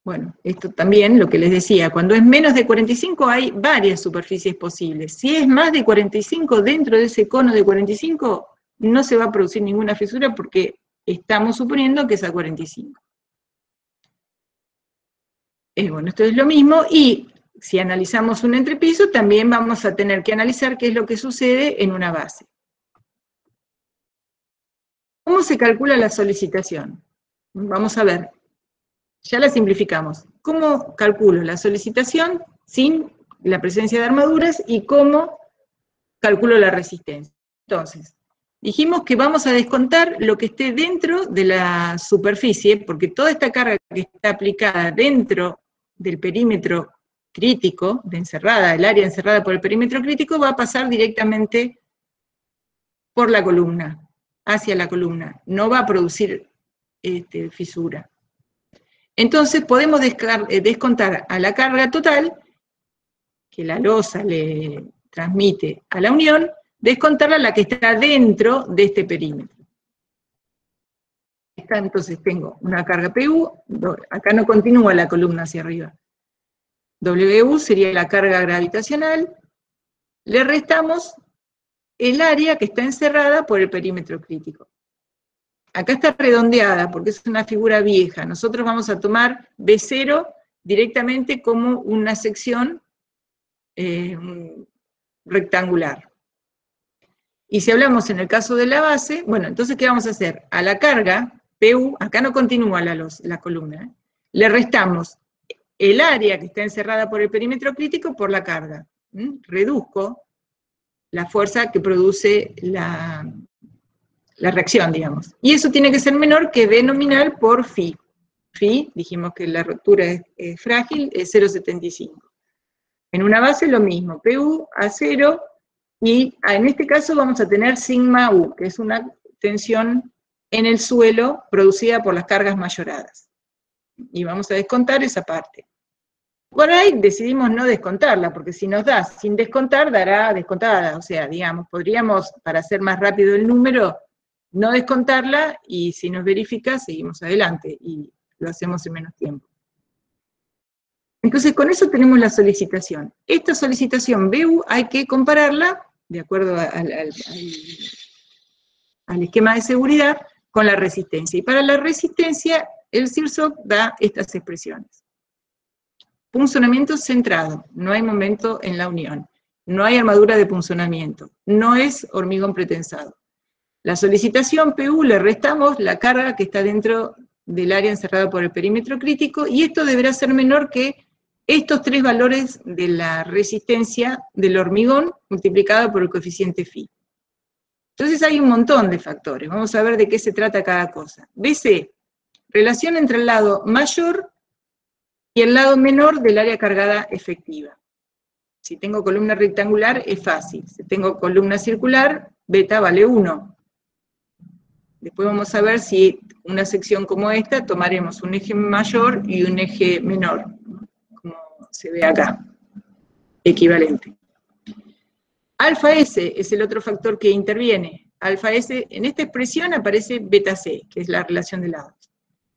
Bueno, esto también, lo que les decía, cuando es menos de 45 hay varias superficies posibles. Si es más de 45, dentro de ese cono de 45, no se va a producir ninguna fisura porque estamos suponiendo que es a 45. Bueno, esto es lo mismo, y si analizamos un entrepiso, también vamos a tener que analizar qué es lo que sucede en una base. ¿Cómo se calcula la solicitación? Vamos a ver. Ya la simplificamos. ¿Cómo calculo la solicitación sin la presencia de armaduras y cómo calculo la resistencia? Entonces, dijimos que vamos a descontar lo que esté dentro de la superficie, porque toda esta carga que está aplicada dentro del perímetro crítico, el área encerrada por el perímetro crítico, va a pasar directamente por la columna, hacia la columna. No va a producir fisura. Entonces podemos descontar a la carga total, que la losa le transmite a la unión, descontarla a la que está dentro de este perímetro. Entonces tengo una carga PU, acá no continúa la columna hacia arriba. WU sería la carga gravitacional, le restamos el área que está encerrada por el perímetro crítico. Acá está redondeada porque es una figura vieja. Nosotros vamos a tomar B0 directamente como una sección rectangular. Y si hablamos en el caso de la base, bueno, entonces, ¿qué vamos a hacer? A la carga, PU, acá no continúa la columna, le restamos el área que está encerrada por el perímetro crítico por la carga. Reduzco la fuerza que produce la reacción, digamos. Y eso tiene que ser menor que B nominal por phi. Phi, dijimos que la ruptura es frágil, es 0,75. En una base lo mismo, PU a 0, y en este caso vamos a tener sigma U, que es una tensión en el suelo producida por las cargas mayoradas. Y vamos a descontar esa parte. Por ahí decidimos no descontarla, porque si nos da sin descontar, dará descontada. O sea, digamos, podríamos, para hacer más rápido el número, no descontarla, y si nos verifica, seguimos adelante, y lo hacemos en menos tiempo. Entonces, con eso tenemos la solicitación. Esta solicitación BU hay que compararla, de acuerdo al esquema de seguridad, con la resistencia. Y para la resistencia, el CIRSOC da estas expresiones. Punzonamiento centrado, no hay momento en la unión. No hay armadura de punzonamiento. No es hormigón pretensado. La solicitación PU le restamos la carga que está dentro del área encerrada por el perímetro crítico, y esto deberá ser menor que estos tres valores de la resistencia del hormigón multiplicado por el coeficiente phi. Entonces hay un montón de factores. Vamos a ver de qué se trata cada cosa. BC, relación entre el lado mayor y el lado menor del área cargada efectiva. Si tengo columna rectangular es fácil. Si tengo columna circular, beta vale 1. Después vamos a ver si una sección como esta tomaremos un eje mayor y un eje menor, como se ve acá, equivalente. Alfa S es el otro factor que interviene. Alfa S, en esta expresión aparece beta C, que es la relación de lados.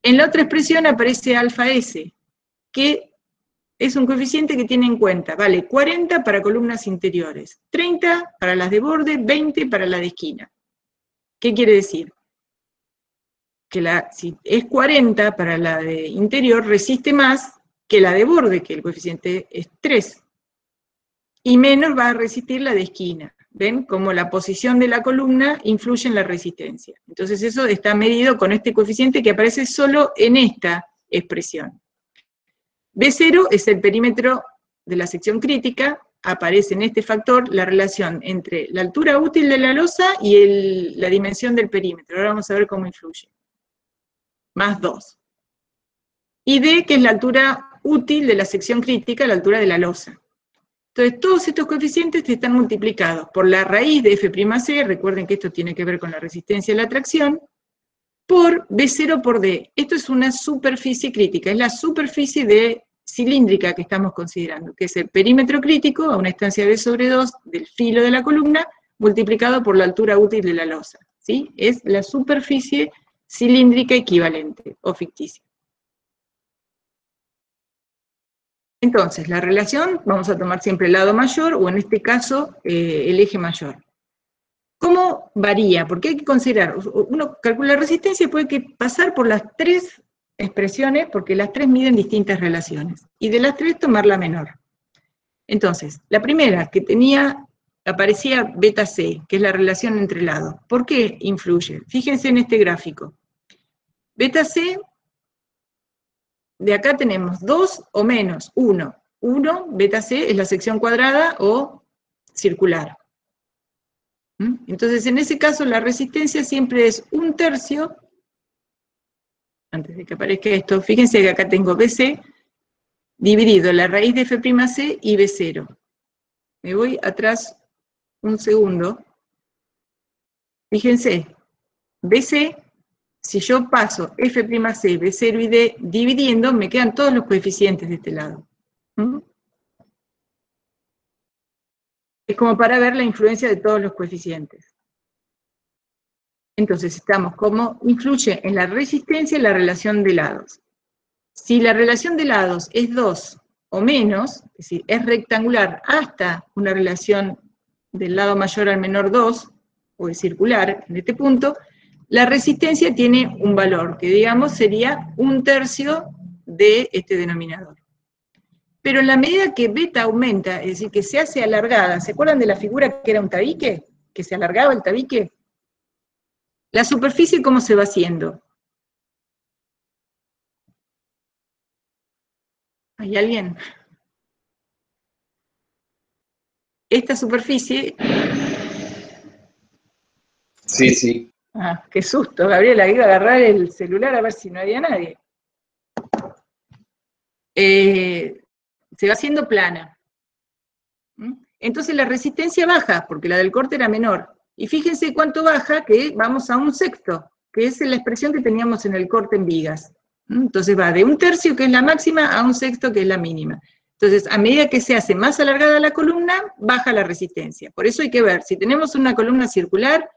En la otra expresión aparece alfa S, que es un coeficiente que tiene en cuenta, vale 40 para columnas interiores, 30 para las de borde, 20 para la de esquina. ¿Qué quiere decir? Que si es 40 para la de interior, resiste más que la de borde, que el coeficiente es 3. Y menos va a resistir la de esquina. ¿Ven? Como la posición de la columna influye en la resistencia. Entonces eso está medido con este coeficiente que aparece solo en esta expresión. B0 es el perímetro de la sección crítica, aparece en este factor la relación entre la altura útil de la losa y la dimensión del perímetro. Ahora vamos a ver cómo influye. Más 2. Y D, que es la altura útil de la sección crítica, la altura de la losa. Entonces, todos estos coeficientes están multiplicados por la raíz de F'C, recuerden que esto tiene que ver con la resistencia a la tracción, por B0 por D. Esto es una superficie crítica, es la superficie cilíndrica que estamos considerando, que es el perímetro crítico a una estancia B sobre 2 del filo de la columna, multiplicado por la altura útil de la losa. ¿Sí? Es la superficie cilíndrica equivalente, o ficticia. Entonces, la relación, vamos a tomar siempre el lado mayor, o en este caso, el eje mayor. ¿Cómo varía? Porque hay que considerar, uno calcula la resistencia y puede pasar por las tres expresiones, porque las tres miden distintas relaciones, y de las tres tomar la menor. Entonces, la primera que aparecía beta C, que es la relación entre lados. ¿Por qué influye? Fíjense en este gráfico. Beta C, de acá tenemos 2 o menos 1. 1, beta C, es la sección cuadrada o circular. Entonces, en ese caso, la resistencia siempre es 1/3, antes de que aparezca esto, fíjense que acá tengo BC, dividido la raíz de F'C y B0. Me voy atrás un segundo. Fíjense, BC, si yo paso F'C, B0 y D dividiendo, me quedan todos los coeficientes de este lado. Es como para ver la influencia de todos los coeficientes. Entonces, estamos como influye en la resistencia la relación de lados. Si la relación de lados es 2 o menos, es decir, es rectangular hasta una relación del lado mayor al menor 2, o es circular en este punto, la resistencia tiene un valor que, digamos, sería 1/3 de este denominador. Pero en la medida que beta aumenta, es decir, que se hace alargada, ¿se acuerdan de la figura que era un tabique? que se alargaba el tabique? La superficie, ¿cómo se va haciendo? ¿Hay alguien? Esta superficie... Sí, sí. Ah, qué susto, Gabriela, iba a agarrar el celular a ver si no había nadie. Se va haciendo plana. Entonces la resistencia baja, porque la del corte era menor. Y fíjense cuánto baja, que vamos a 1/6, que es la expresión que teníamos en el corte en vigas. Entonces va de 1/3, que es la máxima, a 1/6, que es la mínima. Entonces, a medida que se hace más alargada la columna, baja la resistencia. Por eso hay que ver, si tenemos una columna circular,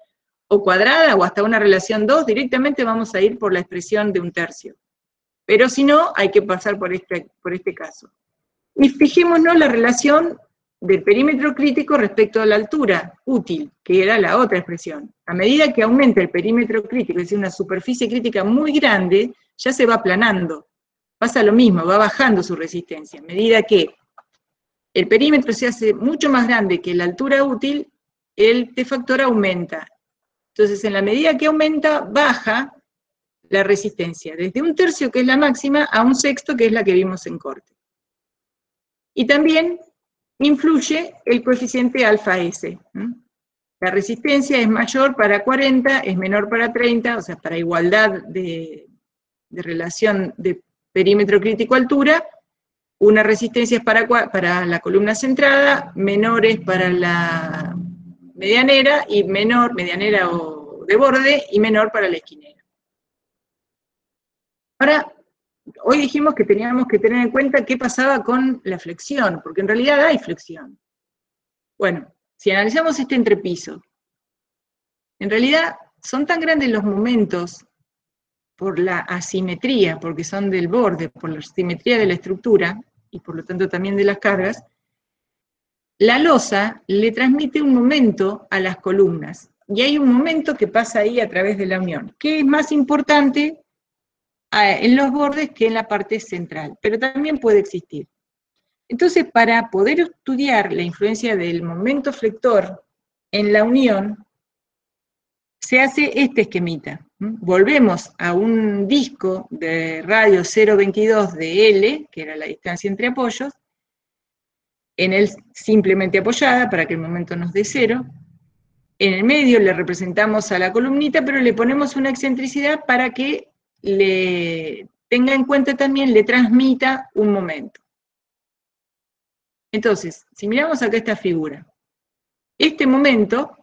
o cuadrada, o hasta una relación 2, directamente vamos a ir por la expresión de 1/3. Pero si no, hay que pasar por este caso. Y fijémonos la relación del perímetro crítico respecto a la altura útil, que era la otra expresión. A medida que aumenta el perímetro crítico, es decir, una superficie crítica muy grande, ya se va aplanando. Pasa lo mismo, va bajando su resistencia. A medida que el perímetro se hace mucho más grande que la altura útil, el T-factor aumenta. Entonces, en la medida que aumenta, baja la resistencia, desde 1/3, que es la máxima, a 1/6, que es la que vimos en corte. Y también influye el coeficiente alfa S. La resistencia es mayor para 40, es menor para 30, o sea, para igualdad de relación de perímetro crítico-altura, una resistencia es para la columna centrada, menores para la medianera, y medianera o de borde, y menor para la esquinera. Ahora, hoy dijimos que teníamos que tener en cuenta qué pasaba con la flexión, porque en realidad hay flexión. Bueno, si analizamos este entrepiso, en realidad son tan grandes los momentos por la asimetría, porque son del borde, por la asimetría de la estructura, y por lo tanto también de las cargas, la losa le transmite un momento a las columnas, y hay un momento que pasa ahí a través de la unión, que es más importante en los bordes que en la parte central, pero también puede existir. Entonces, para poder estudiar la influencia del momento flector en la unión, se hace este esquemita. Volvemos a un disco de radio 0,22 de L, que era la distancia entre apoyos, en él simplemente apoyada, para que el momento nos dé 0. En el medio le representamos a la columnita, pero le ponemos una excentricidad para que le tenga en cuenta también, le transmita un momento. Entonces, si miramos acá esta figura, este momento,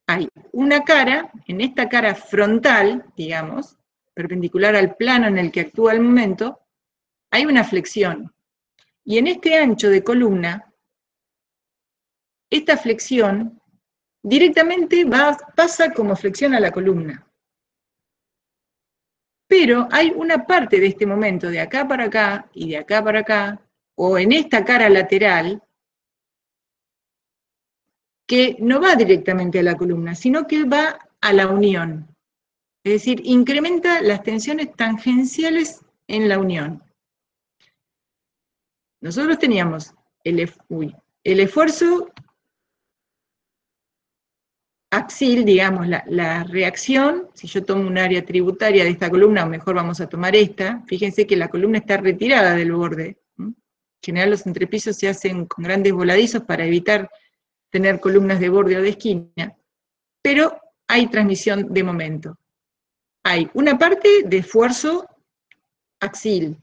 hay una cara, en esta cara frontal, digamos, perpendicular al plano en el que actúa el momento, hay una flexión. Y en este ancho de columna, esta flexión directamente pasa como flexión a la columna. Pero hay una parte de este momento, de acá para acá y de acá para acá, o en esta cara lateral, que no va directamente a la columna, sino que va a la unión. Es decir, incrementa las tensiones tangenciales en la unión. Nosotros teníamos el esfuerzo axil, digamos, la reacción. Si yo tomo un área tributaria de esta columna, o mejor vamos a tomar esta, fíjense que la columna está retirada del borde. En general los entrepisos se hacen con grandes voladizos para evitar tener columnas de borde o de esquina, pero hay transmisión de momento. Hay una parte de esfuerzo axil.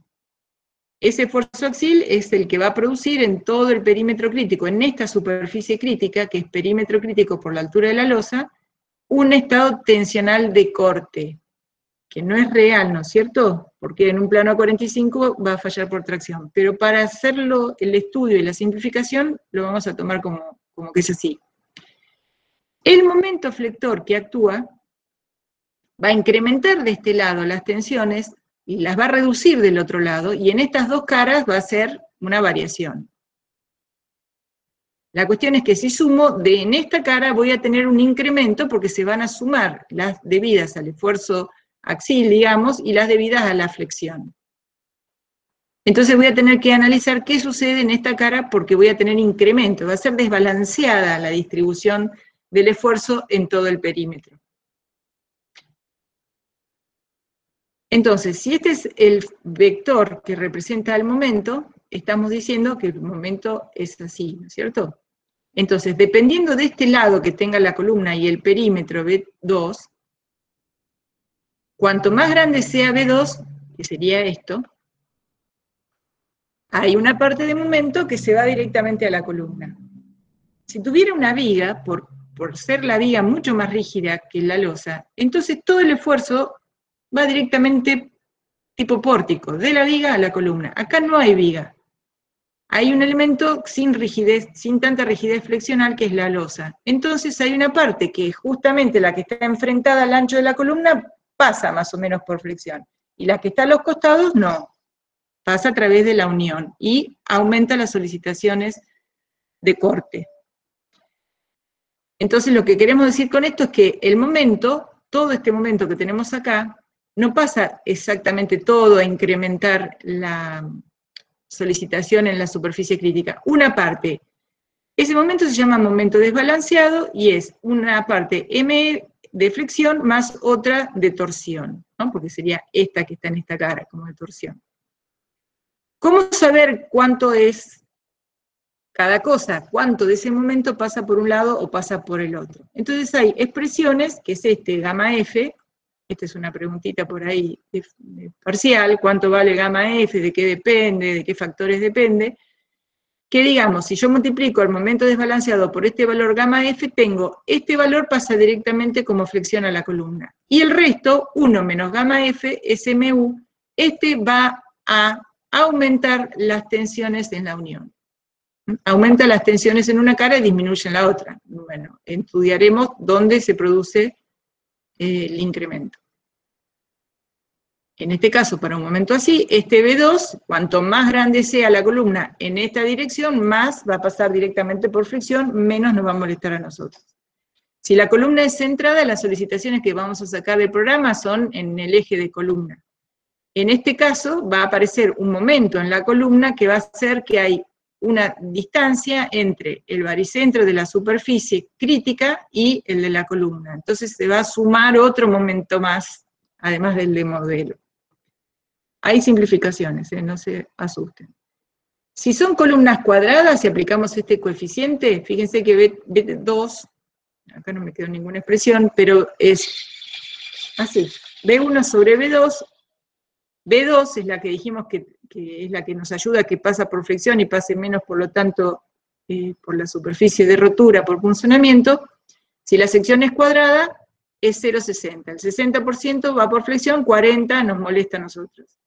Ese esfuerzo axil es el que va a producir en todo el perímetro crítico, en esta superficie crítica, que es perímetro crítico por la altura de la losa, un estado tensional de corte, que no es real, ¿no es cierto? Porque en un plano a 45 va a fallar por tracción, pero para hacerlo, el estudio y la simplificación, lo vamos a tomar como que es así. El momento flector que actúa va a incrementar de este lado las tensiones y las va a reducir del otro lado, y en estas dos caras va a ser una variación. La cuestión es que si sumo, en esta cara voy a tener un incremento porque se van a sumar las debidas al esfuerzo axil, digamos, y las debidas a la flexión. Entonces voy a tener que analizar qué sucede en esta cara porque voy a tener incremento, va a ser desbalanceada la distribución del esfuerzo en todo el perímetro. Entonces, si este es el vector que representa el momento, estamos diciendo que el momento es así, ¿no es cierto? Entonces, dependiendo de este lado que tenga la columna y el perímetro B2, cuanto más grande sea B2, que sería esto, hay una parte de momento que se va directamente a la columna. Si tuviera una viga, por ser la viga mucho más rígida que la losa, entonces todo el esfuerzo va directamente tipo pórtico, de la viga a la columna. Acá no hay viga. Hay un elemento sin rigidez, sin tanta rigidez flexional, que es la losa. Entonces hay una parte que justamente la que está enfrentada al ancho de la columna pasa más o menos por flexión. Y la que está a los costados no. Pasa a través de la unión y aumenta las solicitaciones de corte. Entonces lo que queremos decir con esto es que el momento, todo este momento que tenemos acá, no pasa exactamente todo a incrementar la solicitación en la superficie crítica. Una parte, ese momento se llama momento desbalanceado y es una parte M de flexión más otra de torsión, ¿no? Porque sería esta que está en esta cara como de torsión. ¿Cómo saber cuánto es cada cosa? ¿Cuánto de ese momento pasa por un lado o pasa por el otro? Entonces hay expresiones, que es gamma F, esta es una preguntita por ahí de parcial, ¿cuánto vale gamma F? ¿De qué depende? ¿De qué factores depende? Que digamos, si yo multiplico el momento desbalanceado por este valor gamma F, tengo, este valor pasa directamente como flexión a la columna. Y el resto, 1 menos gamma F, es MU, este va a aumentar las tensiones en la unión. Aumenta las tensiones en una cara y disminuye en la otra. Bueno, estudiaremos dónde se produce el incremento. En este caso, para un momento así, este B2, cuanto más grande sea la columna en esta dirección, más va a pasar directamente por fricción, menos nos va a molestar a nosotros. Si la columna es centrada, las solicitaciones que vamos a sacar del programa son en el eje de columna. En este caso, va a aparecer un momento en la columna que va a hacer que hay una distancia entre el baricentro de la superficie crítica y el de la columna. Entonces se va a sumar otro momento más, además del de modelo. Hay simplificaciones, no se asusten. Si son columnas cuadradas y aplicamos este coeficiente, fíjense que B2, acá no me quedó ninguna expresión, pero es así, B1 sobre B2, B2 es la que dijimos que es la que nos ayuda a que pasa por flexión y pase menos, por lo tanto, por la superficie de rotura, por punzonamiento. Si la sección es cuadrada, es 0,60. El 60% va por flexión, 40% nos molesta a nosotros.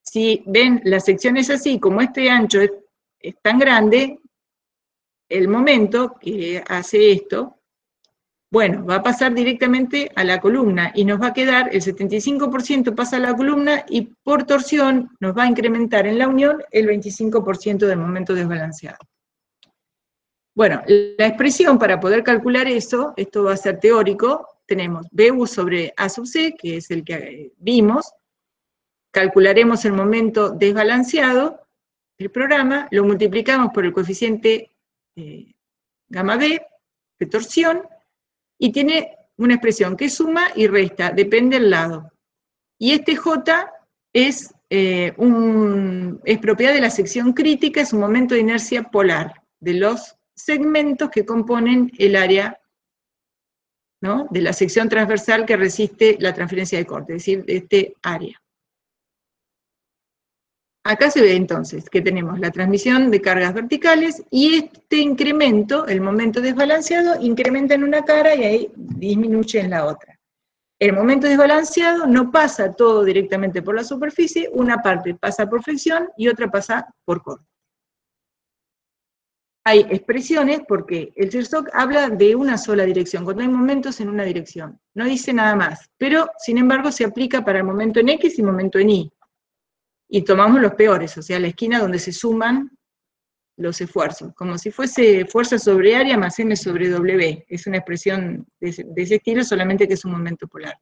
Si ven, la sección es así, como este ancho es tan grande, el momento que hace esto, bueno, va a pasar directamente a la columna y nos va a quedar, el 75% pasa a la columna y por torsión nos va a incrementar en la unión el 25% del momento desbalanceado. Bueno, la expresión para poder calcular eso, esto va a ser teórico, tenemos BU sobre A sub C, que es el que vimos, calcularemos el momento desbalanceado del programa, lo multiplicamos por el coeficiente gamma B de torsión, y tiene una expresión que suma y resta, depende del lado. Y este J es propiedad de la sección crítica, es un momento de inercia polar, de los segmentos que componen el área, ¿no?, de la sección transversal que resiste la transferencia de corte, es decir, de este área. Acá se ve entonces que tenemos la transmisión de cargas verticales y este incremento, el momento desbalanceado, incrementa en una cara y ahí disminuye en la otra. El momento desbalanceado no pasa todo directamente por la superficie, una parte pasa por flexión y otra pasa por corte. Hay expresiones porque el Chertok habla de una sola dirección, cuando hay momentos en una dirección, no dice nada más, pero sin embargo se aplica para el momento en X y momento en Y. Y tomamos los peores, o sea, la esquina donde se suman los esfuerzos, como si fuese fuerza sobre área más M sobre W. Es una expresión de ese estilo, solamente que es un momento polar.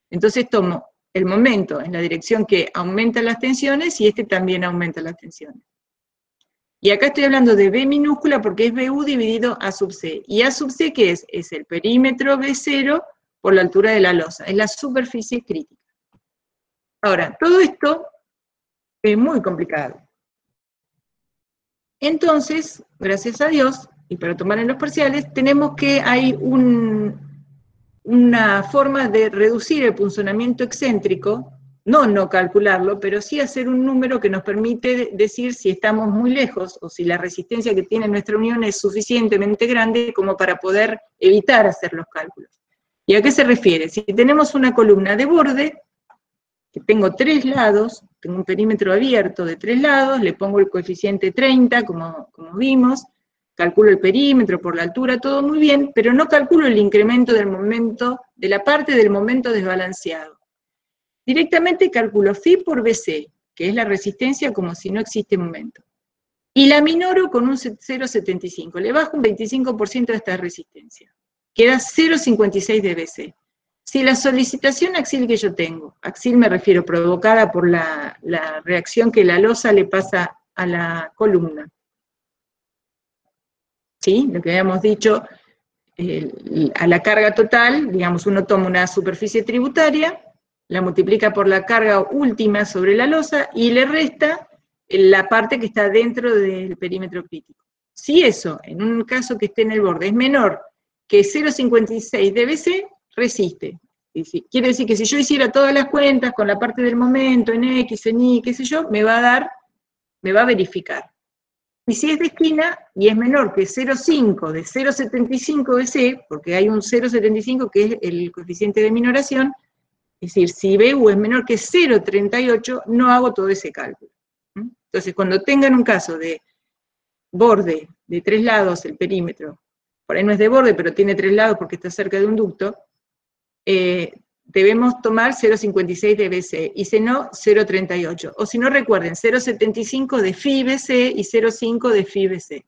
Entonces tomo el momento en la dirección que aumenta las tensiones y este también aumenta las tensiones. Y acá estoy hablando de B minúscula porque es BU dividido A sub C. ¿Y A sub C qué es? Es el perímetro B0 por la altura de la losa. Es la superficie crítica. Ahora, todo esto es muy complicado. Entonces, gracias a Dios, y para tomar en los parciales, tenemos que hay una forma de reducir el punzonamiento excéntrico, no calcularlo, pero sí hacer un número que nos permite decir si estamos muy lejos o si la resistencia que tiene nuestra unión es suficientemente grande como para poder evitar hacer los cálculos. ¿Y a qué se refiere? Si tenemos una columna de borde, que tengo 3 lados, tengo un perímetro abierto de 3 lados, le pongo el coeficiente 30, como vimos, calculo el perímetro por la altura, todo muy bien, pero no calculo el incremento del momento, de la parte del momento desbalanceado. Directamente calculo Φ por BC, que es la resistencia como si no existe momento. Y la minoro con un 0,75, le bajo un 25% de esta resistencia. Queda 0,56 de BC. Si la solicitación axil que yo tengo, axil me refiero provocada por la reacción que la losa le pasa a la columna, ¿sí? Lo que habíamos dicho, a la carga total, digamos, uno toma una superficie tributaria, la multiplica por la carga última sobre la losa y le resta la parte que está dentro del perímetro crítico. Si eso, en un caso que esté en el borde, es menor que 0,56 de BC, resiste. Quiere decir que si yo hiciera todas las cuentas con la parte del momento, en X, en Y, qué sé yo, me va a verificar. Y si es de esquina y es menor que 0,5 de 0,75 de C, porque hay un 0,75 que es el coeficiente de minoración, es decir, si BU es menor que 0,38, no hago todo ese cálculo. Entonces, cuando tengan un caso de borde de 3 lados, el perímetro, por ahí no es de borde, pero tiene 3 lados porque está cerca de un ducto, debemos tomar 0,56 de BC, y si no, 0,38. O si no, recuerden, 0,75 de Φ BC y 0,5 de Φ BC.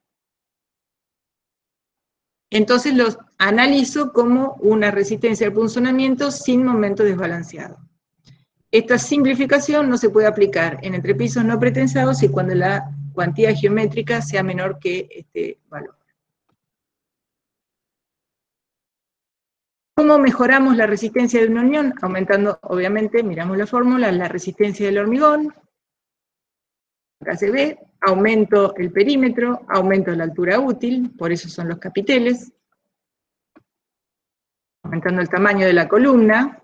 Entonces los analizo como una resistencia al punzonamiento sin momento desbalanceado. Esta simplificación no se puede aplicar en entrepisos no pretensados y cuando la cuantía geométrica sea menor que este valor. ¿Cómo mejoramos la resistencia de una unión? Aumentando, obviamente, miramos la fórmula, la resistencia del hormigón, acá se ve, aumento el perímetro, aumento la altura útil, por eso son los capiteles, aumentando el tamaño de la columna,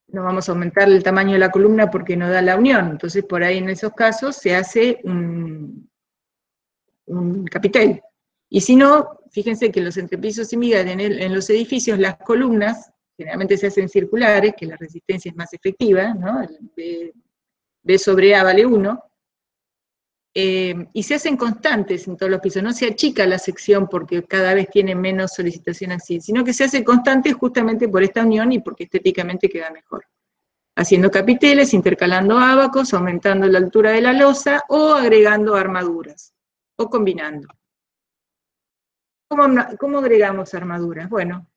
no vamos a aumentar el tamaño de la columna porque no da la unión, entonces por ahí en esos casos se hace un capitel. Y si no, fíjense que los entrepisos y migas en los edificios, las columnas generalmente se hacen circulares, que la resistencia es más efectiva, ¿no? B sobre A vale 1, y se hacen constantes en todos los pisos, no se achica la sección porque cada vez tiene menos solicitación así, sino que se hace constante justamente por esta unión y porque estéticamente queda mejor. Haciendo capiteles, intercalando ábacos, aumentando la altura de la losa, o agregando armaduras, o combinando. ¿Cómo agregamos armaduras? Bueno,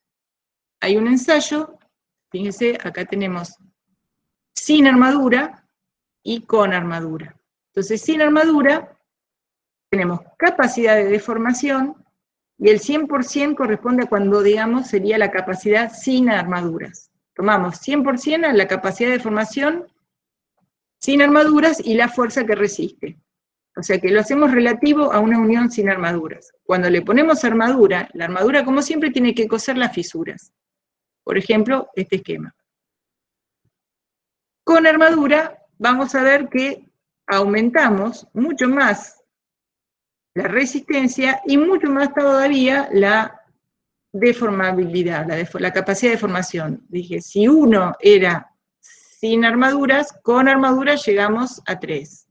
hay un ensayo, fíjense, acá tenemos sin armadura y con armadura. Entonces, sin armadura, tenemos capacidad de deformación, y el 100% corresponde a cuando, digamos, sería la capacidad sin armaduras. Tomamos 100% a la capacidad de deformación sin armaduras y la fuerza que resiste. O sea que lo hacemos relativo a una unión sin armaduras. Cuando le ponemos armadura, la armadura, como siempre, tiene que coser las fisuras. Por ejemplo, este esquema. Con armadura, vamos a ver que aumentamos mucho más la resistencia y mucho más todavía la deformabilidad, la capacidad de deformación. Dije, si uno era sin armaduras, con armaduras llegamos a 3.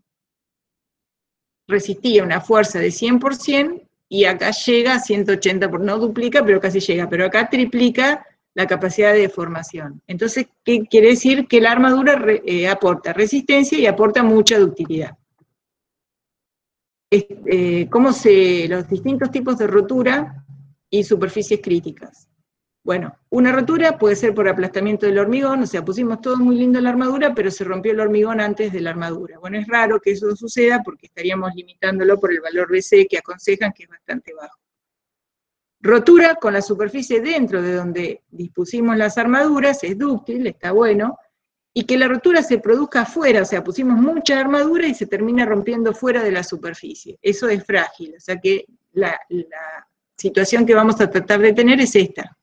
Resistía una fuerza de 100% y acá llega a 180, no duplica, pero casi llega, pero acá triplica la capacidad de deformación. Entonces, ¿qué quiere decir? Que la armadura aporta resistencia y aporta mucha ductilidad. Los distintos tipos de rotura y superficies críticas. Bueno, una rotura puede ser por aplastamiento del hormigón, o sea, pusimos todo muy lindo en la armadura, pero se rompió el hormigón antes de la armadura. Bueno, es raro que eso suceda porque estaríamos limitándolo por el valor BC que aconsejan, que es bastante bajo. Rotura con la superficie dentro de donde dispusimos las armaduras, es dúctil, está bueno, y que la rotura se produzca afuera, o sea, pusimos mucha armadura y se termina rompiendo fuera de la superficie. Eso es frágil, o sea que la situación que vamos a tratar de tener es esta.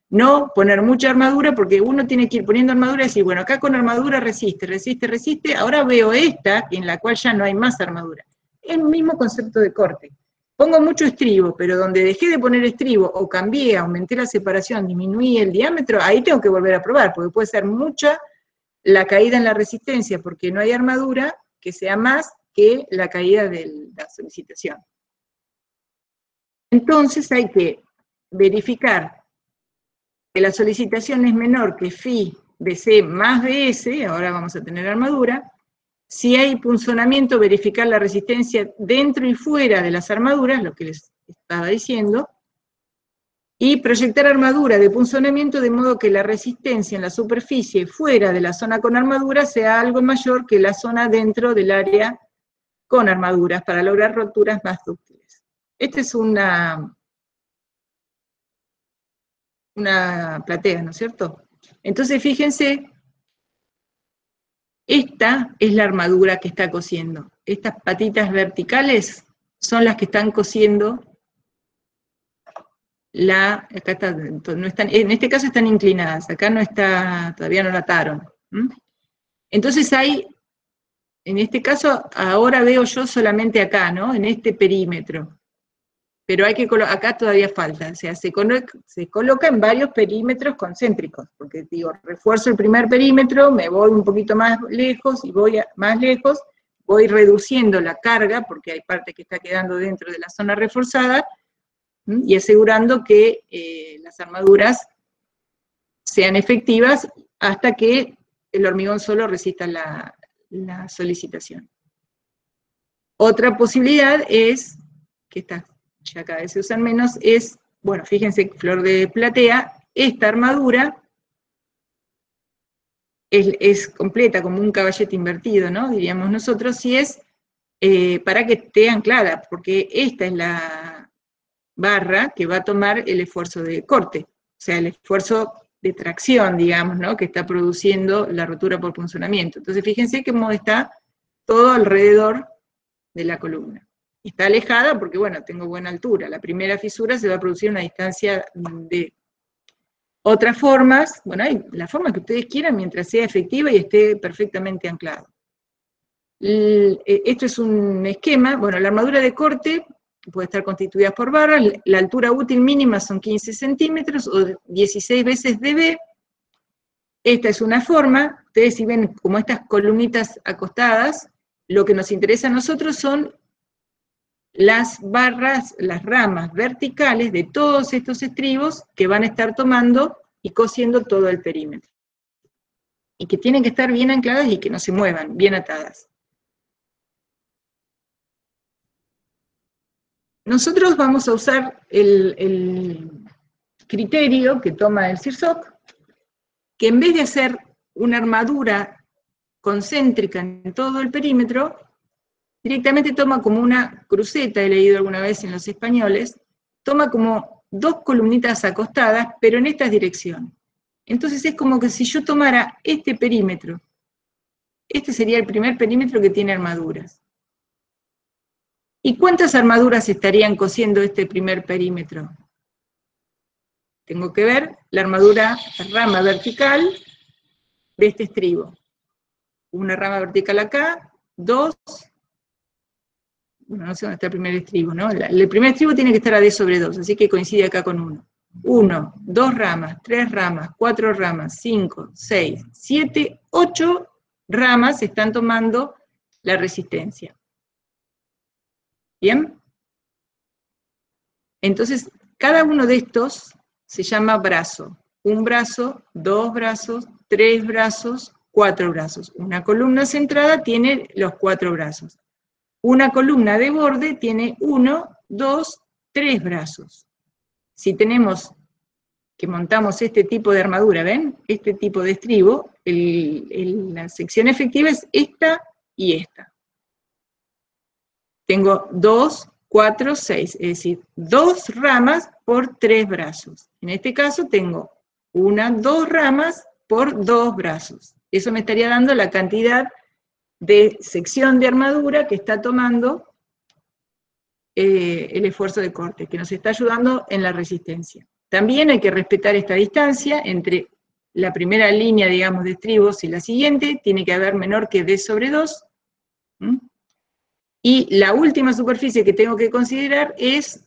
No poner mucha armadura, porque uno tiene que ir poniendo armadura y decir, bueno, acá con armadura resiste, resiste, resiste, ahora veo esta, en la cual ya no hay más armadura. Es el mismo concepto de corte. Pongo mucho estribo, pero donde dejé de poner estribo, o cambié, aumenté la separación, disminuí el diámetro, ahí tengo que volver a probar, porque puede ser mucha la caída en la resistencia, porque no hay armadura, que sea más que la caída de la solicitación. Entonces hay que verificar que la solicitación es menor que phi BC más BS, ahora vamos a tener armadura. Si hay punzonamiento, verificar la resistencia dentro y fuera de las armaduras, lo que les estaba diciendo, y proyectar armadura de punzonamiento de modo que la resistencia en la superficie fuera de la zona con armadura sea algo mayor que la zona dentro del área con armaduras, para lograr roturas más dúctiles. Esta es una platea, ¿no es cierto? Entonces, fíjense, esta es la armadura que está cosiendo. Estas patitas verticales son las que están cosiendo acá está, no están, en este caso están inclinadas, acá no está, todavía no la ataron. Entonces hay, en este caso, ahora veo yo solamente acá, ¿no? En este perímetro. Pero hay que acá todavía falta, o sea, se coloca en varios perímetros concéntricos, porque digo, refuerzo el primer perímetro, me voy un poquito más lejos, y voy más lejos, voy reduciendo la carga, porque hay parte que está quedando dentro de la zona reforzada, y asegurando que las armaduras sean efectivas hasta que el hormigón solo resista la solicitación. Otra posibilidad es, que ya cada vez se usan menos, es, bueno, fíjense, flor de platea, esta armadura es completa, como un caballete invertido, ¿no? Diríamos nosotros, si es para que esté anclada, porque esta es la barra que va a tomar el esfuerzo de corte, o sea, el esfuerzo de tracción, digamos, ¿no? Que está produciendo la rotura por punzonamiento. Entonces, fíjense cómo está todo alrededor de la columna. Está alejada porque, bueno, tengo buena altura. La primera fisura se va a producir a una distancia de otras formas, bueno, hay la forma que ustedes quieran mientras sea efectiva y esté perfectamente anclado. Esto es un esquema, bueno, la armadura de corte puede estar constituida por barras, la altura útil mínima son 15 centímetros o 16 veces dB. Esta es una forma, ustedes si ven como estas columnitas acostadas, lo que nos interesa a nosotros son las barras, las ramas verticales de todos estos estribos que van a estar tomando y cosiendo todo el perímetro. Y que tienen que estar bien ancladas y que no se muevan, bien atadas. Nosotros vamos a usar el criterio que toma el CIRSOC, que en vez de hacer una armadura concéntrica en todo el perímetro, directamente toma como una cruceta, he leído alguna vez en los españoles, toma como dos columnitas acostadas, pero en esta dirección. Entonces es como que si yo tomara este perímetro, este sería el primer perímetro que tiene armaduras. ¿Y cuántas armaduras estarían cosiendo este primer perímetro? Tengo que ver la armadura, la rama vertical de este estribo. Una rama vertical acá, dos, bueno, no sé dónde está el primer estribo, ¿no? El primer estribo tiene que estar a D sobre 2, así que coincide acá con 1. 1, 2 ramas, 3 ramas, 4 ramas, 5, 6, 7, 8 ramas están tomando la resistencia. ¿Bien? Entonces, cada uno de estos se llama brazo. Un brazo, 2 brazos, 3 brazos, 4 brazos. Una columna centrada tiene los 4 brazos. Una columna de borde tiene 1, 2, 3 brazos. Si tenemos que montamos este tipo de armadura, ¿ven? Este tipo de estribo, la sección efectiva es esta y esta. Tengo 2, 4, 6, es decir, 2 ramas por 3 brazos. En este caso tengo 2 ramas por 2 brazos. Eso me estaría dando la cantidad de sección de armadura que está tomando el esfuerzo de corte, que nos está ayudando en la resistencia. También hay que respetar esta distancia entre la primera línea, digamos, de estribos y la siguiente, tiene que haber menor que D sobre 2, y la última superficie que tengo que considerar es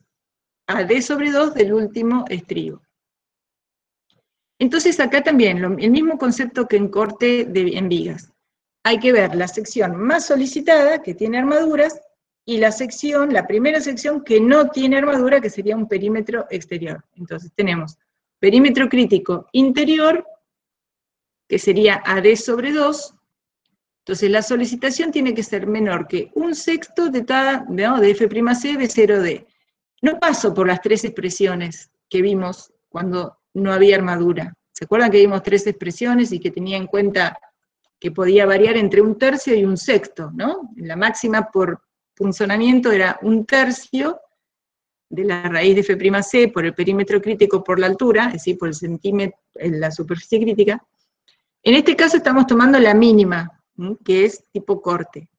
a D sobre 2 del último estribo. Entonces acá también, el mismo concepto que en corte en vigas. Hay que ver la sección más solicitada, que tiene armaduras, y la primera sección que no tiene armadura, que sería un perímetro exterior. Entonces tenemos perímetro crítico interior, que sería AD sobre 2. Entonces la solicitación tiene que ser menor que 1/6 de F'C de 0D. No paso por las 3 expresiones que vimos cuando no había armadura. ¿Se acuerdan que vimos 3 expresiones y que tenía en cuenta que podía variar entre 1/3 y 1/6, ¿no? La máxima por punzonamiento era 1/3 de la raíz de F'C por el perímetro crítico por la altura, es decir, por el centímetro, la superficie crítica. En este caso estamos tomando la mínima, que es tipo corte.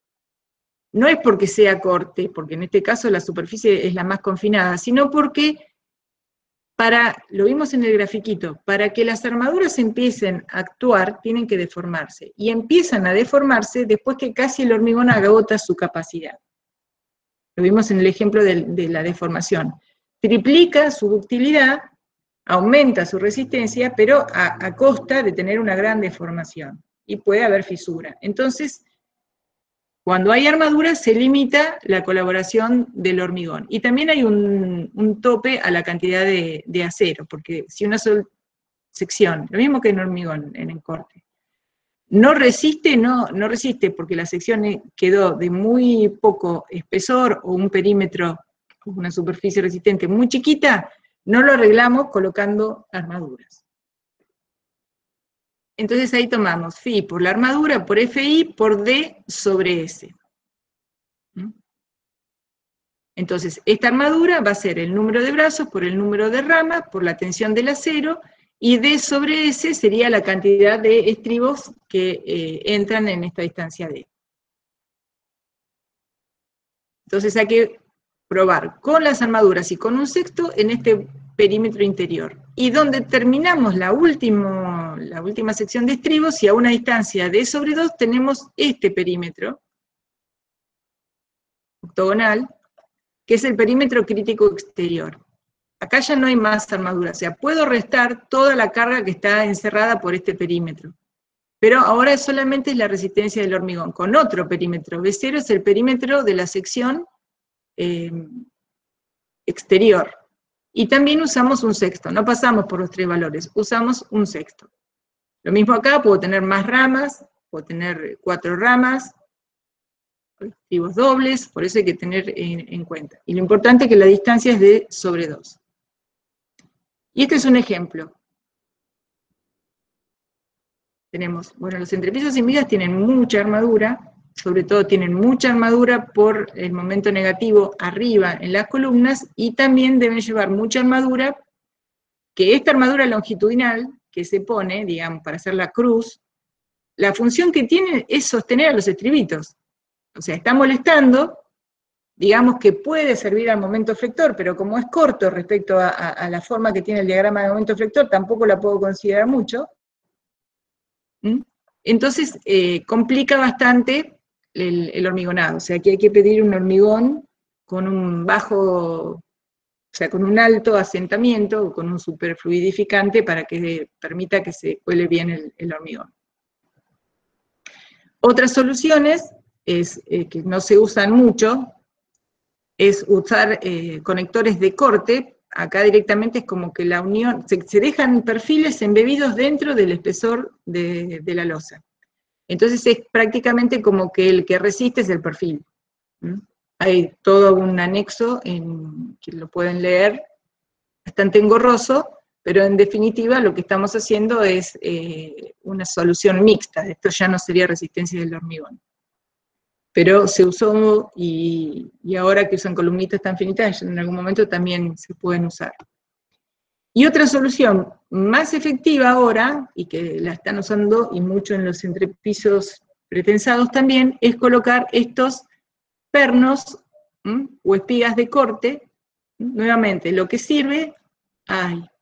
No es porque sea corte, porque en este caso la superficie es la más confinada, sino porque, lo vimos en el grafiquito, para que las armaduras empiecen a actuar, tienen que deformarse. Y empiezan a deformarse después que casi el hormigón agota su capacidad. Lo vimos en el ejemplo de la deformación. Triplica su ductilidad, aumenta su resistencia, pero a costa de tener una gran deformación. Y puede haber fisura. Entonces, cuando hay armadura, se limita la colaboración del hormigón. Y también hay un tope a la cantidad de acero, porque si una sola sección, lo mismo que en hormigón, en el corte, no resiste, no resiste, porque la sección quedó de muy poco espesor, o un perímetro, una superficie resistente muy chiquita, no lo arreglamos colocando armaduras. Entonces ahí tomamos Φ por la armadura, por Fi, por D sobre S. Entonces, esta armadura va a ser el número de brazos por el número de ramas, por la tensión del acero, y D sobre S sería la cantidad de estribos que entran en esta distancia D. Entonces hay que probar con las armaduras y con 1/6 en este perímetro interior. Y donde terminamos la última sección de estribos, y a una distancia D sobre 2 tenemos este perímetro octogonal, que es el perímetro crítico exterior. Acá ya no hay más armadura, o sea, puedo restar toda la carga que está encerrada por este perímetro. Pero ahora solamente es la resistencia del hormigón, con otro perímetro. B0 es el perímetro de la sección exterior. Y también usamos 1/6, no pasamos por los 3 valores, usamos 1/6. Lo mismo acá, puedo tener más ramas, puedo tener 4 ramas, colectivos dobles, por eso hay que tener en cuenta. Y lo importante es que la distancia es D sobre 2. Y este es un ejemplo. Tenemos, bueno, los entrepisos sin vigas tienen mucha armadura, sobre todo tienen mucha armadura por el momento negativo arriba en las columnas, y también deben llevar mucha armadura, que esta armadura longitudinal que se pone, digamos, para hacer la cruz, la función que tiene es sostener a los estribitos. O sea, está molestando, digamos que puede servir al momento flector, pero como es corto respecto a la forma que tiene el diagrama de momento flector, tampoco la puedo considerar mucho. Entonces, complica bastante el hormigonado. O sea, que hay que pedir un hormigón con un bajo, o sea, con un alto asentamiento, o con un superfluidificante para que permita que se cuele bien el hormigón. Otras soluciones que no se usan mucho, es usar conectores de corte. Acá directamente es como que la unión, se dejan perfiles embebidos dentro del espesor de la losa. Entonces es prácticamente como que el que resiste es el perfil. Hay todo un anexo que lo pueden leer, bastante engorroso, pero en definitiva lo que estamos haciendo es una solución mixta, esto ya no sería resistencia del hormigón. Pero se usó, y ahora que usan columnitas tan finitas, en algún momento también se pueden usar. Y otra solución más efectiva ahora, y que la están usando y mucho en los entrepisos pretensados también, es colocar estos pernos o espigas de corte. Nuevamente, lo que sirve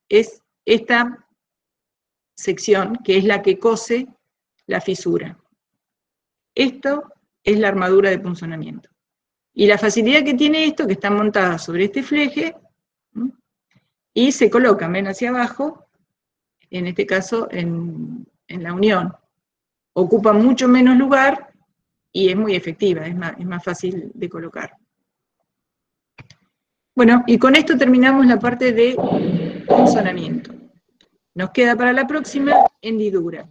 es esta sección, que es la que cose la fisura. Esto es la armadura de punzonamiento. Y la facilidad que tiene esto, que está montada sobre este fleje, y se colocan, ven, hacia abajo, en este caso en la unión. Ocupa mucho menos lugar y es muy efectiva, es más fácil de colocar. Bueno, y con esto terminamos la parte de punzonamiento. Nos queda para la próxima hendidura.